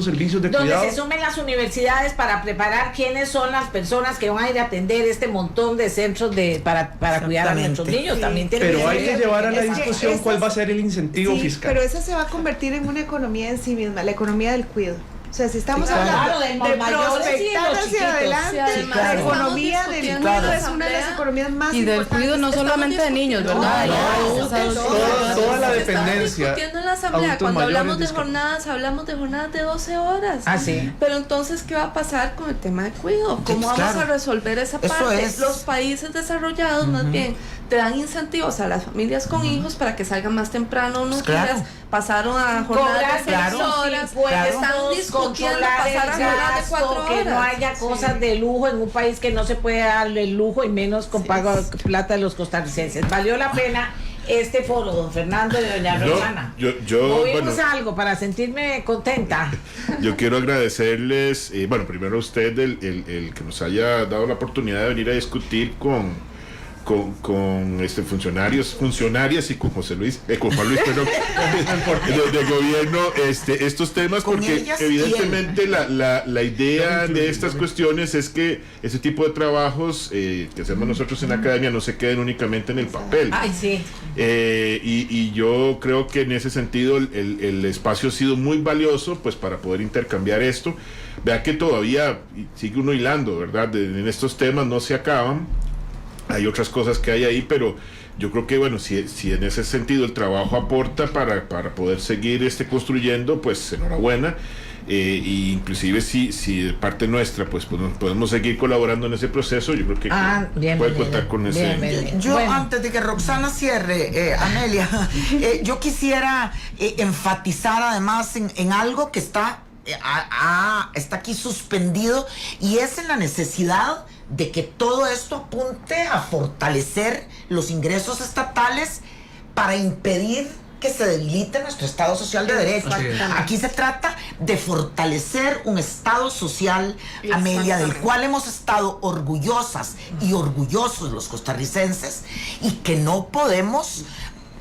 servicios de donde cuidado. se sumen las universidades para preparar quiénes son las personas que van a ir a atender este montón de centros para cuidar a nuestros niños. Sí. También tiene Pero hay que llevar a la Es que discusión esas- cuál va a ser el incentivo Sí, fiscal. pero esa se va a convertir en una economía en sí misma, la economía del cuidado. O sea, si estamos Sí, claro. hablando Claro, de de los mayores y prospectar los hacia chiquitos. adelante, Sí, además, la estamos economía del discutiendo cuidado en es una de las asamblea economías más Y del importantes. cuido no solamente de niños, ¿verdad? Toda la Estamos dependencia discutiendo en la asamblea. adultos Cuando mayores hablamos de discap- jornadas, hablamos de jornadas de 12 horas. Ah, sí. Pero entonces, ¿qué va a pasar con el tema de cuidado? ¿Cómo Sí, vamos claro. a resolver esa Eso parte? es. Los países desarrollados, más bien, te dan incentivos a las familias con hijos para que salgan más temprano unos Claro. días, pasaron a jornadas de 6 horas, están discutiendo pasar a jornadas de 4 horas. Que no haya cosas de lujo en un país que no se puede darle el lujo y menos con pago de plata de los costarricenses. Valió la pena este foro, don Fernando y doña Roxana. Movimos algo para sentirme contenta. Yo quiero agradecerles, bueno, primero a usted el que nos haya dado la oportunidad de venir a discutir con funcionarias y con José Luis, con Juan Luis, perdón, de gobierno, estos temas, Con porque ellas evidentemente la idea de estas cuestiones es que ese tipo de trabajos que hacemos nosotros en la academia no se queden únicamente en el papel. Ay, sí. Y yo creo que en ese sentido el espacio ha sido muy valioso, pues, para poder intercambiar esto. Vea que todavía sigue uno hilando, ¿verdad? En estos temas no se acaban. Hay otras cosas que hay ahí, pero yo creo que, bueno, si en ese sentido el trabajo aporta para poder seguir construyendo, pues enhorabuena. Y inclusive si de parte nuestra pues podemos seguir colaborando en ese proceso, yo creo que puede contar con ese. Yo, antes de que Roxana cierre, Amelia, yo quisiera enfatizar además en algo que está aquí suspendido, y es en la necesidad de que todo esto apunte a fortalecer los ingresos estatales para impedir que se debilite nuestro Estado social de derecho. Aquí se trata de fortalecer un Estado social, Amelia, del cual hemos estado orgullosas y orgullosos los costarricenses, y que no podemos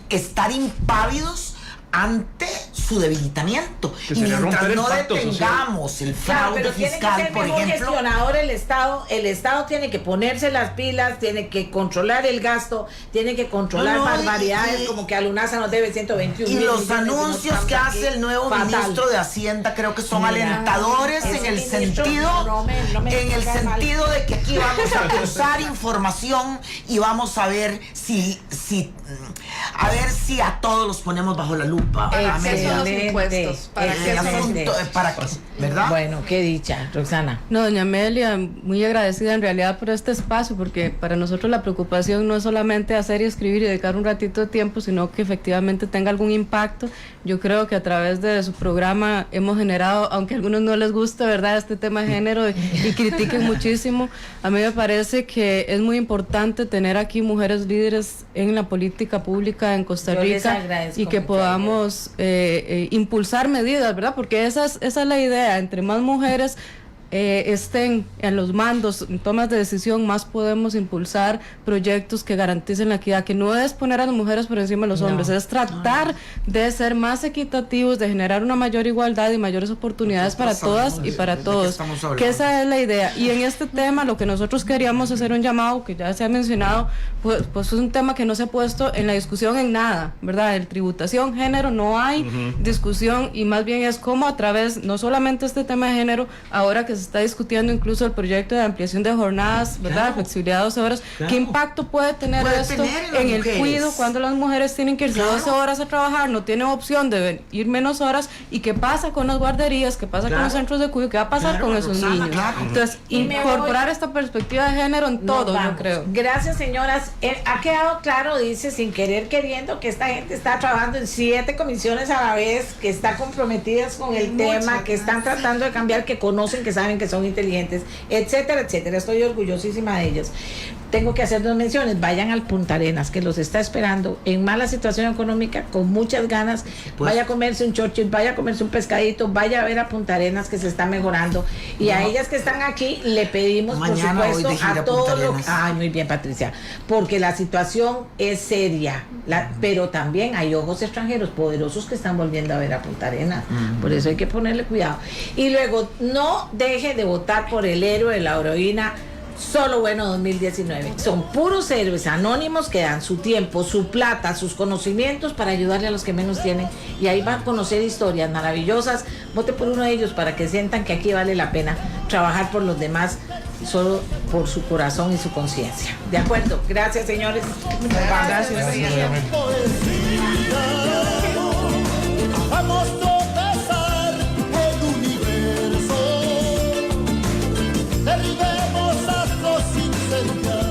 estar impávidos ante su debilitamiento. Y mientras no detengamos el fraude fiscal, por ejemplo, gestionador el Estado tiene que ponerse las pilas, tiene que controlar el gasto, tiene que controlar barbaridades como que a Lunasa nos debe 121 y los anuncios que hace el nuevo ministro de Hacienda creo que son alentadores en el sentido de que aquí vamos a cruzar información y vamos a ver si a todos los ponemos bajo la lupa. ¿Verdad? Bueno, qué dicha, Roxana. No, doña Amelia, muy agradecida en realidad por este espacio, porque para nosotros la preocupación no es solamente hacer y escribir y dedicar un ratito de tiempo, sino que efectivamente tenga algún impacto. Yo creo que a través de su programa hemos generado, aunque a algunos no les guste, ¿verdad?, este tema de género y critiquen muchísimo, a mí me parece que es muy importante tener aquí mujeres líderes en la política pública en Costa Rica y que podamos impulsar medidas, ¿verdad? Porque esa es la idea. Entre más mujeres estén en los mandos, en tomas de decisión, más podemos impulsar proyectos que garanticen la equidad, que no es poner a las mujeres por encima de los hombres, es tratar de ser más equitativos, de generar una mayor igualdad y mayores oportunidades para todas y para todos, que esa es la idea. Y en este tema lo que nosotros queríamos hacer un llamado, que ya se ha mencionado, pues es un tema que no se ha puesto en la discusión en nada, ¿verdad? En tributación, género, no hay discusión, y más bien es como a través, no solamente este tema de género, ahora que se está discutiendo incluso el proyecto de ampliación de jornadas, ¿verdad? Flexibilidad de 12 horas. ¿Qué impacto puede tener esto en el cuidado cuando las mujeres tienen que irse 12 horas a trabajar, no tienen opción de ir menos horas? ¿Y qué pasa con las guarderías? ¿Qué pasa con los centros de cuidado? ¿Qué va a pasar con esos niños? Entonces, incorporar esta perspectiva de género en todo, yo creo. Gracias, señoras. Ha quedado claro, dice, sin querer queriendo, que esta gente está trabajando en 7 comisiones a la vez, que están comprometidas con el tema, que están tratando de cambiar, que conocen, que saben, que son inteligentes, etcétera, etcétera. Estoy orgullosísima de ellos. Tengo que hacer 2 menciones. Vayan al Punta Arenas, que los está esperando en mala situación económica, con muchas ganas. Vaya a comerse un Churchill, vaya a comerse un pescadito, vaya a ver a Punta Arenas, que se está mejorando. Y a ellas que están aquí, le pedimos, mañana, por supuesto, a todos los... Ay, muy bien, Patricia. Porque la situación es seria, pero también hay ojos extranjeros poderosos que están volviendo a ver a Punta Arenas. Por eso hay que ponerle cuidado. Y luego, no deje de votar por el héroe de la heroína Solo Bueno 2019. Son puros héroes anónimos que dan su tiempo, su plata, sus conocimientos para ayudarle a los que menos tienen, y ahí van a conocer historias maravillosas. Vote por uno de ellos para que sientan que aquí vale la pena trabajar por los demás solo por su corazón y su conciencia. ¿De acuerdo? Gracias, señores. Gracias.